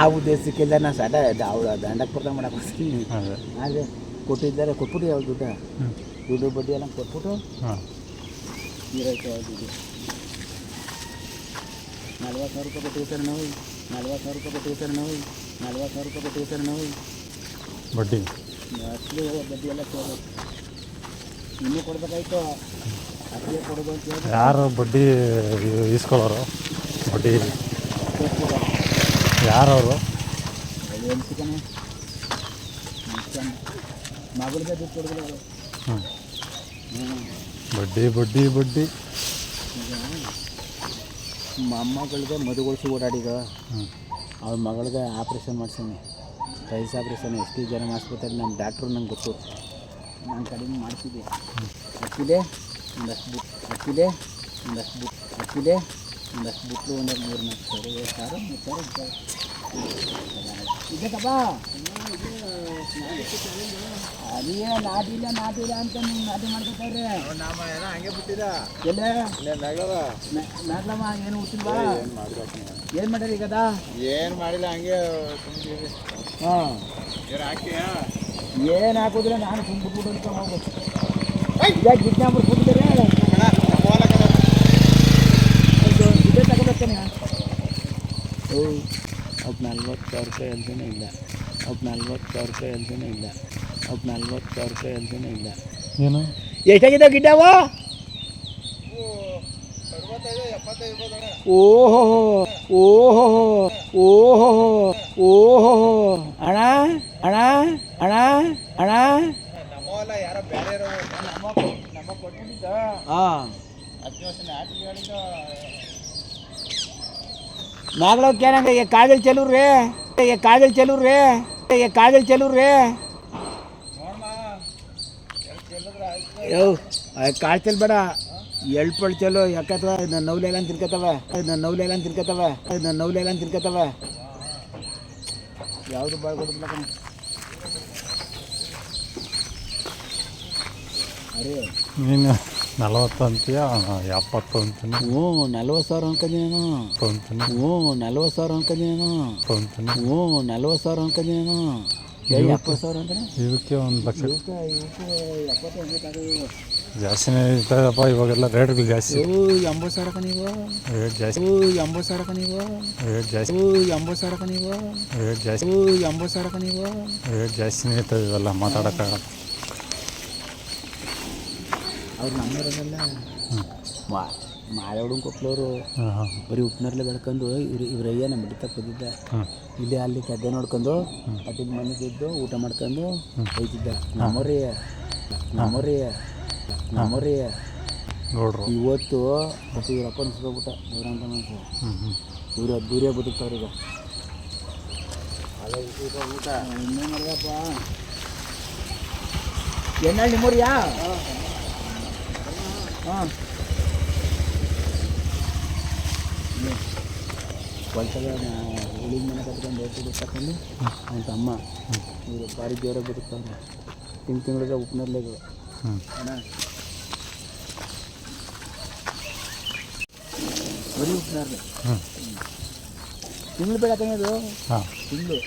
ಆ ಉದ್ದೇಶಕ್ಕೆಲ್ಲ ನಾನು ಸಡ ಅವಳು ದಂಡಕ್ಕೆ ಬರ್ದಂಗೆ ಮಾಡಕ್ಕೆ ಹೋಗ್ತೀನಿ ಆದರೆ ಕೊಟ್ಟಿದ್ದಾರೆ ಕೊಟ್ಬಿಟ್ಟು ಯಾವ ದುಡ್ಡು ಬಡ್ಡಿ ಎಲ್ಲ ಕೊಟ್ಬಿಟ್ಟು ಇರೋಕ್ಕೆ ದುಡ್ಡು 40,000 ರೂಪಾಯಿ ಕೊಟ್ಟಿವಿ ಸರ್ ನಾವು 40,000 ರೂಪಾಯಿ ಕೊಟ್ಟಿವಿ ಸರ್ ನಾವು 40,000 ರೂಪಾಯಿ ಕೊಟ್ಟಿವಿ ಸರ್ ನಾವು ಬಡ್ಡಿ ಅಸಲು ಬಡ್ಡಿ ಎಲ್ಲ ಕೇಳಬೇಕು ಇನ್ನೂ ಕೊಡ್ಬೇಕಾಯ್ತು ಅಸಲೇ ಕೊಡೋದು ಅಂತ ಹೇಳಿ ಯಾರು ಬಡ್ಡಿ ಇಸ್ಕೊಳ್ಳೋರು ಬಡ್ಡಿ ಯಾರವರು ಏನು ಚಿಕನೆ ಮಗಳಿಗೆ ದುಡ್ಡು ಕೊಡೋದಿಲ್ಲ ಅವರು ಬಡ್ಡಿ ಬಡ್ಡಿ ಬಡ್ಡಿ ಮೊಮ್ಮಗಳಿಗೆ ಮದುಗೊಳಿಸಿ ಓಡಾಡಿಗ ಅವ್ರ ಮಗಳಿಗೆ ಆಪ್ರೇಷನ್ ಮಾಡ್ಸೀನಿ ರೈಸ್ ಆಪ್ರೇಷನ್ ಎಷ್ಟು ಜನ ಆಸ್ಪತ್ರೆ ನಮ್ಮ ಡಾಕ್ಟ್ರು ನಂಗೆ ಗೊತ್ತು ನಾನು ಕಡಿಮೆ ಮಾಡ್ತಿದ್ದೆ ಹಚ್ಚಿದೆ ಒಂದಷ್ಟು ಬಿಟ್ಟು ಹಚ್ಚಿದೆ ಒಂದಷ್ಟು ಬಿಟ್ಟು ಹಚ್ಚಿದೆ ಒಂದಷ್ಟು ಬಿಟ್ಟು ಒಂದು 3-4 ಸಾವಿರ 3,000 ಇದಕ್ಕಪ್ಪ ಅದೇ ನಾಟಿಲ್ಲ ಅಂತ ನೀವು ನಾಟಿ ಮಾಡ್ಕೊತಾರೆ ಹಂಗೆ ಬಿಟ್ಟಿರ ನಾಟ್ಲಮ್ಮ ಏನು ಹುಟ್ಟಿಲ್ವಾ ಏನು ಮಾಡ್ಯಾರ ಈಗದ ಏನು ಮಾಡಿಲ್ಲ ಹಂಗೆ ಹಾಂ ಹಾಕಿ ಏನು ಹಾಕೋದಿಲ್ಲ ನಾನು ತುಂಬಿಟ್ಬಿಟ್ಟು ಅಂತ ಹೋಗ್ಬೇಕು ಇದಾಗ ಗಿಡ್ನ ಬಿಟ್ಬಿಟ್ಟಿದ್ದಾರೆ ಇದೇ ತಗೋಬೇಕಾನೆ ಅವ್ಕೆ 40,000 ರೂಪಾಯಿ ಎಲ್ದೇನೆ ಇಲ್ಲ ಅವ್ಕೆ 40,000 ರೂಪಾಯಿ ಎಲ್ದೇನೆ ಇಲ್ಲ ಅವ್ಕೆ 40,000 ರೂಪಾಯಿ ಎಲ್ದೇನೆ ಇಲ್ಲ ಏನು ಎಷ್ಟಾಗಿದೆ ಗಿಡ್ಡವ ಓಹೋ ಓಹೋ ಓಹೋ ಓಹೋ ಅಣ್ಣ ಅಣ್ಣ ಅಣ್ಣ ಅಣ್ಣ ನಮ್ಮಲ್ಲ ಯಾರೋ ಬೇರೆ ನಮ್ಮ ಕೊಟ್ಬಿಟ್ಟಿದ್ದ ಹಾಂ 10 ವರ್ಷ ನಾಟಿ ಹೇಳಿದ नागलो क्या ना ये कागज चलू रे ये कागज चलू रे ये कागज चलू रे ಕಾಳು ಚೆಲ್ ಬೇಡ ಎಳ್ಪಳು ಚೆಲ್ಲು ಯಾಕತ್ತವ ನನ್ನ ನವ್ಲೆಲ್ಲ ತಿನ್ಕತ್ತವೆ ಯಾವುದು ಬಾಳ್ ಕೊಟ್ಟಿಲ್ಲ ಕಣ ಅರೇ ನೀನು 40 ಅಂತೀಯ 70 ಅಂತೀನಿ ಹ್ಞೂ 40,000 ಅನ್ಕೊಂಡೀನಿ ಅಂತೀನಿ 40,000 ಅನ್ಕೊಂಡೀನಿ 40,000 ಅನ್ಕೊಂಡೀನಿ 70,000 ಅಂತಾನೆ ಇದಕ್ಕೆ 1 ಲಕ್ಷ ಇವಕ್ಕೆ 70 ಜಾಸ್ತಿನೇ ಇರ್ತದಪ್ಪ ಇವಾಗೆಲ್ಲ ರೇಟ್ಗಳು ಜಾಸ್ತಿ 80,000 ನೀವು ರೇಟ್ ಜಾಸ್ತಿ 80,000 ನೀವು ರೇಟ್ ಜಾಸ್ತಿ 80,000 ನೀವು ರೇಟ್ ಜಾಸ್ತಿ 80,000 ನೀವು ರೇಟ್ ಜಾಸ್ತಿನೇ ಇರ್ತದೆ ಇವೆಲ್ಲ ಮಾತಾಡೋಕ್ಕಾಗಲ್ಲ ಅವ್ರು ನಮ್ಮೂರಲ್ಲ ಮಾಳವಡು ಕೊಪ್ಪಳವರು ಬರೀ ಉಪ್ಪಿನರ್ಲೆ ಬೆಳ್ಕೊಂಡು ಇವ್ರಯ್ಯ ನಮ್ಮ ಬಿಟ್ಟು ಬಂದಿದ್ದ ಇಲ್ಲಿ ಅಲ್ಲಿ ಗದ್ದೆ ನೋಡ್ಕೊಂಡು ಅಟ್ಟಿದ ಮನೆಗೆ ಇದ್ದು ಊಟ ಮಾಡ್ಕೊಂಡು ಹೋಯ್ತಿದ್ದ ನಮ್ಮವ್ರಿ ನೋಡ್ರು ಇವತ್ತು ಮತ್ತು ಇವ್ರಪ್ಪ ಅನ್ಸ್ಕೊಬಿಟ್ಟ ಇವ್ರಂತ ಮನುಷ್ಯ ಇವ್ರು ದೂರೇ ಬದುಕ್ತಾವ್ರೀಗ ಊಟ ಇನ್ನೇ ಮಾಡಿದಪ್ಪ ಎನ್ನ ನಿಮ್ಮೂರಿಯಾ ಹಾಂ ಹೊಲ್ತಾಗ ಹುಳಿನ ಮನೆ ಕಟ್ಕೊಂಡು ರೇಟ್ ತಗೊಂಡು ಅವನ ತಮ್ಮ ಇವರು ಭಾರಿ ಜೋರಾಗಿ ಬದುಕ್ತಾವ್ರೆ. ತಿಂಗಳಿಗೆ ಉಪ್ಪಿನರ್ಲೆಗಳು ಅಣ್ಣ ಬರೀ ಉಪ್ಪಿನರ್ಲೆ ತಿಂಗಳು ಬೇಡ ಅದು ಹಾಂ ತಿಂಗಳು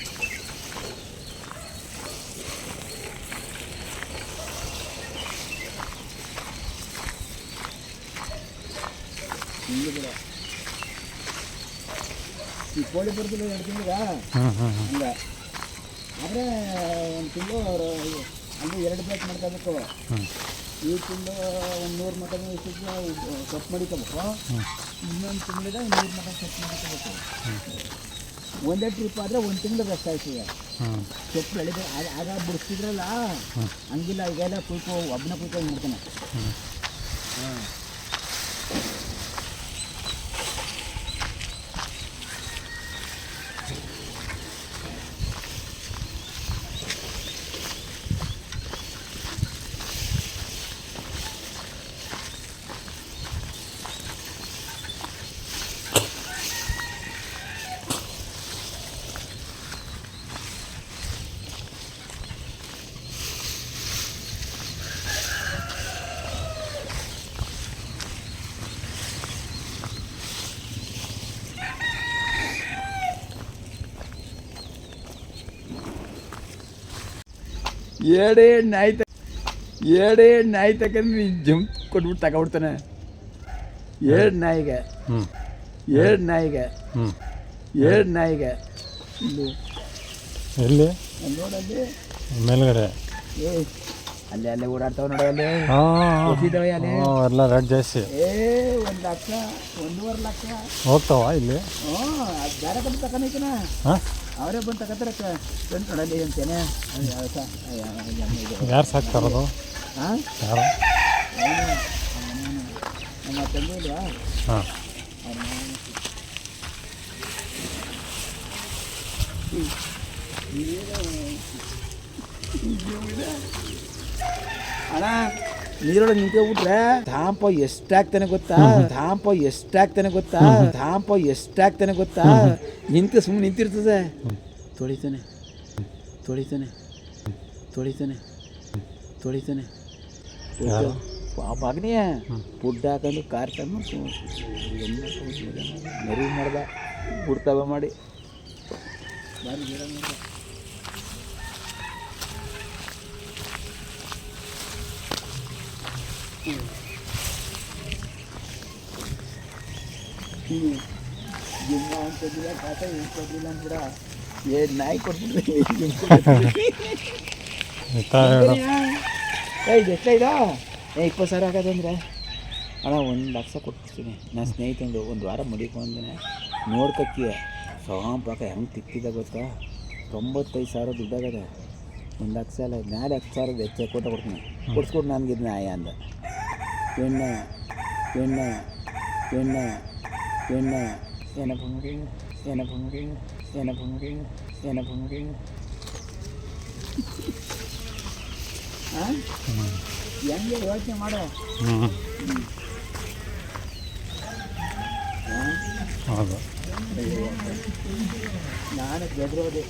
ಬೇಡ. ಈ ಕೋಳಿ ಬರ್ತಿಲ್ಲ 2 ತಿಂಗಳಿಗೆ ಹಂಗೆ ಆದರೆ 1 ತಿಂಗಳು ಅಂದರೆ 2 ಪ್ಲೇಟ್ ಮಾಡ್ಕೋಬೇಕು. ಈ ತಿಂಗಳು 100 ಮಟನ್ ಇಷ್ಟು ಕಟ್ ಮಾಡಿಕೋಬೇಕು. ಇನ್ನೊಂದು ತಿಂಗಳಿಗೆ 100 ಮಟನ್ ಕಟ್ ಮಾಡ್ಕೋಬೇಕು. ಒಂದೇ ಟ್ರಿಪ್ ಆದರೆ 1 ತಿಂಗಳು ರೆಸ್ಟ್ ಆಯ್ತದೆ. ಸೊಪ್ಪು ಬೆಳೆದ ಆಗ ಬಿಡಿಸ್ತಿದ್ರಲ್ಲ ಹಂಗಿಲ್ಲ. ಈಗೆಲ್ಲ ಒಬ್ಬನ ಕುಯ್ಕೊಂಡು ಮಾಡ್ತಾನೆ. ಹಾಂ ಏಡೇ ನಾಯಿ ತಕ್ಕಂದ್ರೆ ಜಂಪ್ ಕೊಟ್ಬಿಟ್ಟು ತಗೊಬಿಡ್ತಾನೆ. 2 ನಾಯಿಗೆ ಇಲ್ಲಿ ಎಲ್ಲಿ ನೋಡಲ್ಲಿ ಮೇಲ್ಗಡೆ ಅಲ್ಲೇ ಓಡಾಡ್ತಾವ ನೋಡ ಅಲ್ಲಿ ಅಲ್ಲಿ ಎಲ್ಲ ರೇಟ್ ಜಾಸ್ತಿ. 1 ಲಕ್ಷ 1.5 ಲಕ್ಷ ಹೋಗ್ತಾವ ಇಲ್ಲಿ. ಅದು ಬೇರೆ ಬಂದು ತಗೊಂಡಿನ ಹಾಂ ಅವರೇ ಬಂದು ತಗೋತಾರೆ ನೋಡಲ್ಲಿ ಅಂತೇನೆ. ಯಾರು ಸಾಕ್ತಾರದು? ಹಾಂ ಯಾರು? ನಮ್ಮ ತಂದೆ ಇಲ್ವಾ? ಹಾಂ ಅಣ್ಣ ನೀರೊಳಗೆ ನಿಂತ್ಕೊಬಿಟ್ರೆ ಧಾಂಪ ಎಷ್ಟಾಗ್ತಾನೆ ಗೊತ್ತಾ ನಿಂತು ಸುಮ್ಮನೆ ನಿಂತಿರ್ತದೆ. ತೊಳಿತಾನೆ ಆ ಬಾಗ್ನೆಯ ಫುಡ್ ಹಾಕೊಂಡು ಕಾರ್ ತಂದು ನೆರವು ಮಾಡ್ದ ಬಿಡ್ತಾವ ಮಾಡಿ ಬಾರಿ ಗಿಡ ಮಾಡ್ದ. ಜಿಮ್ಮ ಅಂತದಿಲ್ಲ ಕಾಟ ಕೊಡ್ಲಿಲ್ಲ ಅಂತೀರ. 2 ನಾಯಿ ಕೊಟ್ಬಿಟ್ರೆ ಎಷ್ಟೈದಾ 20,000 ಆಗೋದಂದ್ರೆ ಅಣ್ಣ 1 ಲಕ್ಷ ಕೊಟ್ಬಿಡ್ತೀನಿ. ನಾನು ಸ್ನೇಹಿತಂದು 1 ವಾರ ಮಡಿಕೊಂಡೆ ನೋಡ್ಕಕ್ಕಿ ಸಾಂಪಾಕ ಹೆಂಗೆ ತಿಕ್ಕಿದ ಗೊತ್ತಾ? 95,000 ದುಡ್ಡಾಗದ. 1 ಲಕ್ಷ ಅಲ್ಲ 4,00,000 ವೆಚ್ಚ ಕೊಡ್ತೀನಿ. ಕೊಡ್ಸ್ಕೊಟ್ಟು ನನಗೆ ನ್ಯಾಯ ಅಂದ. ಎಣ್ಣೆ ಏನಪ್ಪ ಹಾಂ ಹೆಂಗೆ ಯೋಚನೆ ಮಾಡೋ. ಹೌದು ನಾನು ಬೆದರೋದೆ.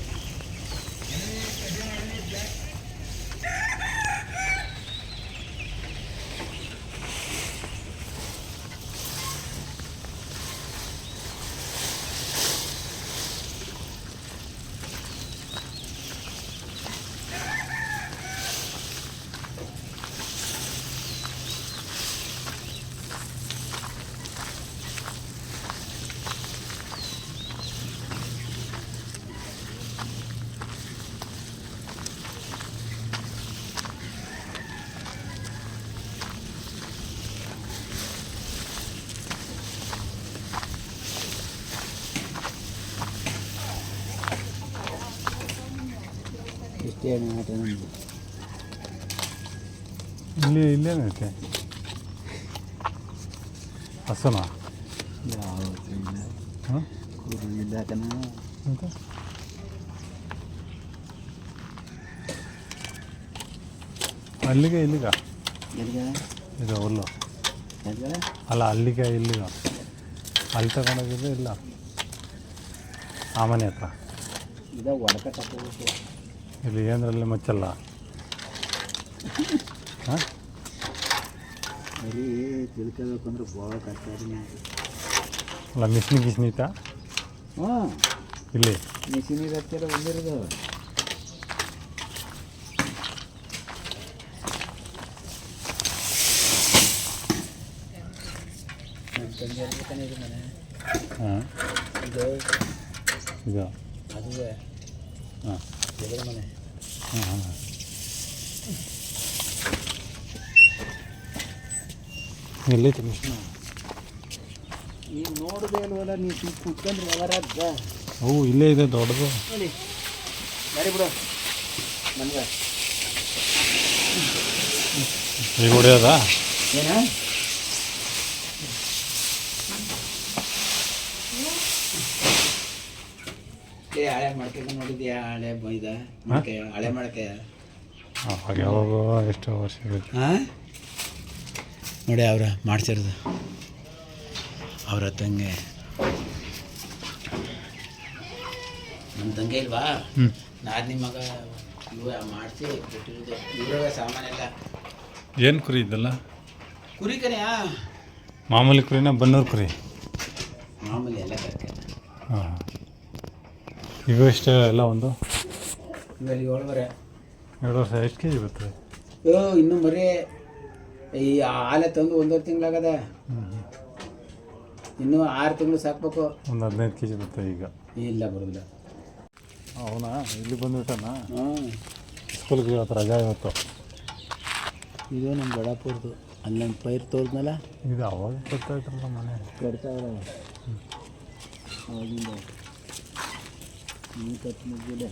ಇಷ್ಟೇ ಆಟ ನಮ್ಮದು. ಇಲ್ಲೇನೈತೆ ಹಸುನಾ? ಯಾವತ್ತಿಲ್ಲ ಹಾಂ ಇದ್ದಾಕನ ಮತ್ತೆ ಅಲ್ಲಿಗೆ ಇಲ್ಲಿಗ ಎಲ್ಲಿಗೆ ಇದು ಹುಲ್ಲು ಎಲ್ಲಿಗೆ ಅಲ್ಲ ಅಲ್ಲಿಗೆ ಇಲ್ಲಿಗ ಅಲ್ಲಿ ತಗೊಂಡೋಗಿದ್ದು ಇಲ್ಲ ಆ ಮನೆ ಹತ್ರ ಇದ ಒಡಕ ತಗೋಬೇಕು. ಇಲ್ಲಿ ಏನರಲ್ಲಿ ಮಚ್ಚಲ್ಲ. ಹಾಂ ಬರೀ ತಿಳ್ಕೋಬೇಕು ಅಂದ್ರೆ ಭಾಳ ಕಷ್ಟ ಅಲ್ಲ ಮಿಸ್ನಿ ಐತಾ ಹಾಂ ಇಲ್ಲಿ ಮಿಷಿನ್ ಹತ್ತಿರ ಬಂದಿರೋದು. ನನ್ನ ತಂಗಿ ಹೇಳ್ತಾನೆ ಇದು ಮನೆ ಹಾಂ ಇದು ಇದು ಅದುವೇ ಹಾಂ ಜಗಳ ಮನೆ. ಹಾಂ ಹಾಂ ಎಲ್ಲೈತೆ ಮಿಷನ್? ಈಗ ನೋಡಿದೆ ಅಲ್ವಲ್ಲ ನೀವು ಕುತ್ಕೊಂಡ್ರೆ ಯಾವಾರಾಗ ಅವು ಇಲ್ಲೇ ಇದೆ ದೊಡ್ಡದು. ನೋಡಿ ಗಾಡಿ ಬಿಡು ನಮ್ಗೆ ಈಗ ಹೊಡೆಯೋದ? ಏನ ಹಳೆ ಮಡಕೆ ನೋಡಿದ್ಯಾ? ಹಳೆ ಇದ ಮಡಕೆ ಹಳೆ ಮಡಕೆ ಹಾಗೆ ಯಾವಾಗ ಎಷ್ಟು ವರ್ಷ ಇರುತ್ತೆ. ಹಾಂ ನೋಡಿ ಅವ್ರ ಮಾಡ್ಸಿರೋದು ಅವ್ರ ತಂಗೆ. ನಮ್ಮ ತಂಗೆ ಇಲ್ವಾ? ಹ್ಞೂ ನಾದಿನಿ ಮಗ ಇವ ಮಾಡಿಸಿ ಕೊಟ್ಟಿರೋದು. ಇವ್ರಾಗ ಸಾಮಾನೆಲ್ಲ ಏನು ಕುರಿ ಇದೆಲ್ಲ? ಕುರಿ ಕನೆಯಾ? ಮಾಮೂಲಿ ಕುರಿನ ಬನ್ನೂರು ಕುರಿ? ಮಾಮೂಲಿ ಎಲ್ಲ ಕರ್ಕೆ. ಹಾಂ ಈಗ ಎಷ್ಟು ಎಲ್ಲ ಒಂದು ಇವೆಲ್ಲ 7 2 ವರ್ಷ ಎಷ್ಟು ಕೆ ಜಿ ಬರ್ತದೆ? ಇನ್ನೂ ಮರಿ ಈ ಹಾಲೆ ತಂದು 1.5 ತಿಂಗಳಾಗದ. ಇನ್ನೂ 6 ತಿಂಗಳು ಸಾಕ್ಬೇಕು. ಒಂದು 15 ಕೆ ಜಿ ಬರ್ತದೆ ಈಗ? ಇಲ್ಲ ಬರೋದಿಲ್ಲ. ಅವನಾ ಇಲ್ಲಿ ಬಂದುಬಿಟ್ಟನಾ? ಹಾಂ ಸ್ಕೂಲ್ಗೆ ಇವತ್ತು ರಜಾ ಇವತ್ತು. ಇದು ನಮ್ಮ ಬಡಾಪುರದು. ಅಲ್ಲಿ ನಮ್ಮ ಪೈರು ತೋರಿದ್ನಲ್ಲ ಇದು ಅವಾಗ ಗೊತ್ತಾಯ್ತಲ್ಲ ಮನೆ ಕಟ್ತಾವ್ರ ಅವಾಗಿಂದ ನೀರು ಕಟ್ ಮುಗಿಲ್ಲ.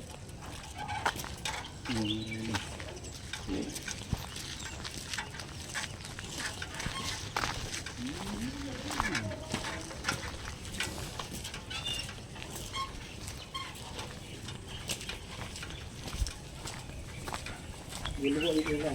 ಎಲ್ಲಿಗೂ ಹೋಗಿದ್ದಿಲ್ಲ.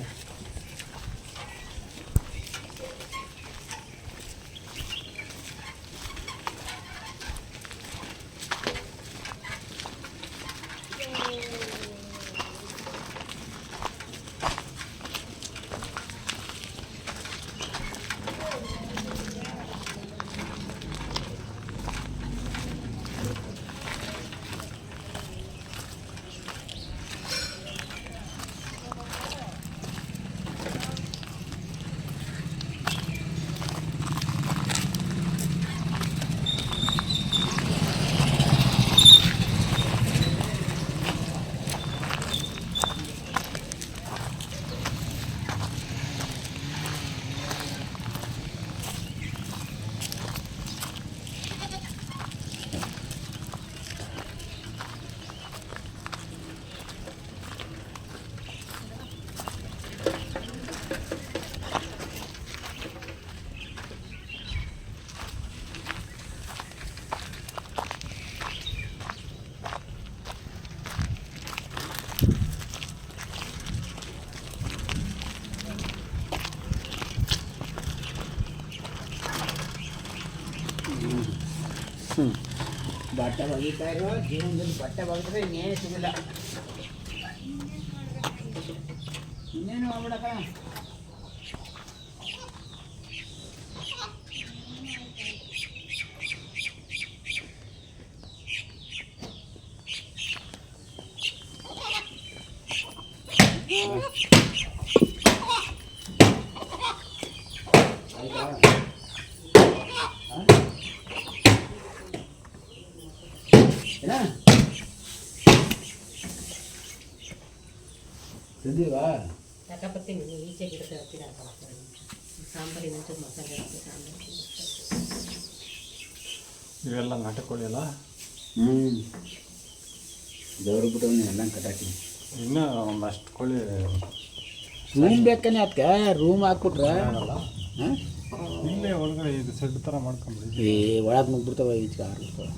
ಬಟ್ಟೆ ಒಗಿತಾ ಇರೋ ಜೀವನದಲ್ಲಿ ಬಟ್ಟೆ ಒಗಿದ್ರೆ ಇನ್ನೇನು ಸಿಗಲ್ಲ. ಇನ್ನೇನು ಆಗ್ಬಿಡಕ. ಆಯ್ತಾ ಏನ ತಿಂದೀವಾ? ತಗೊಬರ್ತೀನಿ. ನೀವು ಈಚೆ ಗಿಡಕ್ಕೆ ಹತ್ತಿರ ಸಾಂಬಾರಿನ ಒಂಚೂರು ಮಸಾಲೆ ಹಾಕಿ ಸಾಂಬಾರು ಇವೆಲ್ಲ ನಾಟಕೋಳಿ ಅಲ್ಲ? ದೇವ್ರ ಬಿಟ್ಟು ಎಲ್ಲ ಕಟ್ಟಾಕಿ ಇನ್ನೂ ಒಂದಷ್ಟು ಕೋಳಿ ರೂಮ್ ಬೇಕಾನೆ ಅದಕ್ಕೆ ರೂಮ್ ಹಾಕ್ಬಿಟ್ರೆ ಹಾಂ ಇಲ್ಲೇ ಒಳಗಡೆ ಇದು ಸೆಡ್ ಥರ ಮಾಡ್ಕೊಂಬಿಡಿ. ಒಳಗೆ ನುಗ್ಬಿಡ್ತಾವೆ ಈಚೆ ಆರ್ಬಿಡ್ತಾವೆ.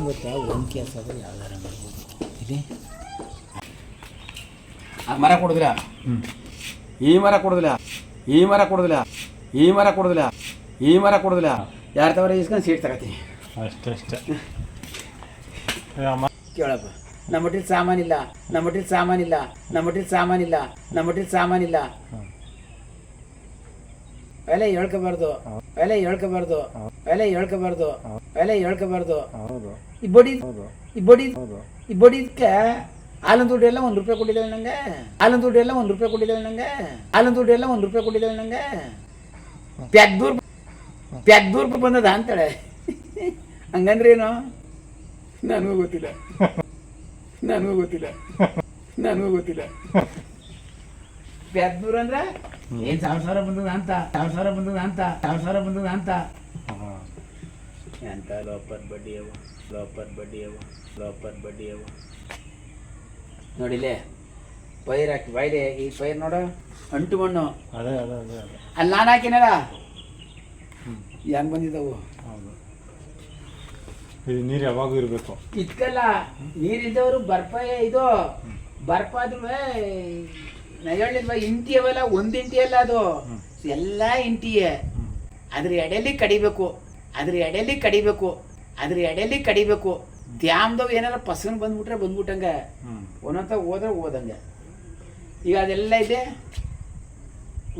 ಗೊತ್ತಾ, ಒಂದು ಕೆಲಸ ಆದರೆ ಯಾವ್ದಾರ ಮಾಡ್ಬೋದು. ಇಲ್ಲಿ ಆ ಮರ ಕೊಡೋದಿಲ್ಲ, ಈ ಮರ ಕೊಡೋದಿಲ್ಲ, ಈ ಮರ ಕೊಡೋದಿಲ್ಲ, ಈ ಮರ ಕೊಡೋದಿಲ್ಲ, ಈ ಮರ ಕೊಡೋದಿಲ್ಲ, ಯಾರು ತವರ ಇಸ್ಕೊಂಡು ಸೀಟ್ ತಗೋತೀನಿ ಅಷ್ಟೇ ಕೇಳಪ್ಪ. ನಮ್ಮ ಮಟ್ಟಿಲ್ ಸಾಮಾನಿಲ್ಲ, ನಮ್ಮ ಮಟ್ಟಿಲ್ ಸಾಮಾನಿಲ್ಲ, ನಮ್ಮ ಮಟ್ಟಿಲ್ ಸಾಮಾನಿಲ್ಲ, ನಮ್ಮ ಮಟ್ಟಿಲ್ ಸಾಮಾನಿಲ್ಲ. ಅವೆಲ್ಲ ಹೇಳ್ಕೋಬಾರ್ದು, ಅವೆಲ್ಲ ಹೇಳ್ಕೋಬಾರ್ದು, ಅವೆಲ್ಲ ಹೇಳ್ಕೋಬಾರ್ದು, ಅವೆಲ್ಲ ಹೇಳ್ಕೋಬಾರ್ದು. ಈ ಬಡಿ ಈ ಬಡಿ ಈ ಬಡಿದಕ್ಕೆ ಹಾಲನ್ ದುಡ್ಡು ಎಲ್ಲ 1 ರೂಪಾಯಿ ಕೊಟ್ಟಿದ್ದಾಳೆ ನಂಗೆ, ಹಾಲನ್ ದುಡ್ಡು ಎಲ್ಲ 1 ರೂಪಾಯಿ ಕೊಟ್ಟಿದ್ದಾಳೆ ನಂಗೆ, ಹಾಲನ್ ದುಡ್ಡು ಎಲ್ಲ 1 ರೂಪಾಯಿ ಕೊಟ್ಟಿದ್ದಾಳೆ ನಂಗೆ. ಪ್ಯಾಕ್ದೂರ್ ಬಂದದ ಅಂತಾಳೆ. ಹಂಗಂದ್ರೇನು ನನಗೂ ಗೊತ್ತಿಲ್ಲ, ನನಗೂ ಗೊತ್ತಿಲ್ಲ, ನನಗೂ ಗೊತ್ತಿಲ್ಲ. ಪ್ಯಾಕ್ದೂರ್ ಅಂದ್ರೆ ಏನ್ 1,000 ಬಂದದ ಅಂತ, 1,000 ಬಂದದ ಅಂತ, 1,000 ಬಂದದ ಅಂತ. ಎಂತ ಲೋಪರ್ ಬಡ್ಡಿ ಅವ, ಲೋಪರ್ ಬಡ್ಡಿ ಅವ, ಲೋಪರ್ ಬಡ್ಡಿ ಅವ. ನೋಡಿಲೆ ಪೈರ್ ಹಾಕಿ ಬಾಯ್ಲೆ, ಈ ಪೈರ್ ನೋಡು ಅಂಟು ಮಣ್ಣು. ಅದೇ ಅಲ್ಲಿ ನಾನು ಹಾಕಿನಲ್ಲ ಹೆಂಗ್ ಬಂದಿದ್ದವು. ಇದು ನೀರು ಯಾವಾಗೂ ಇರಬೇಕು. ಇದ್ಕಲ್ಲ ನೀರಿದ್ದವರು ಬರ್ಪ, ಇದು ಬರ್ಪ ಆದ್ರೂ ನಾ ಹೇಳಿಲ್ವ ಇಂಟಿ ಅವಲ್ಲ, ಒಂದು ಇಂಟಿ ಅಲ್ಲ ಅದು, ಎಲ್ಲ ಇಂಟಿಯೇ. ಅದ್ರ ಎಡೆಯಲ್ಲಿ ಕಡಿಬೇಕು, ಅದ್ರ ಎಡೆಯಲ್ಲಿ ಕಡಿಬೇಕು, ಅದ್ರ ಎಡೆಯಲ್ಲಿ ಕಡಿಬೇಕು. ತ್ಯಾಮ್ದವ್ ಏನಾರ ಪಸನ್ ಬಂದ್ಬಿಟ್ರೆ ಬಂದ್ಬಿಟ್ಟಂಗೆ, ಒಂದೊಂತ ಹೋದ್ರೆ ಹೋದಂಗೆ. ಈಗ ಅದೆಲ್ಲ ಇದೆ.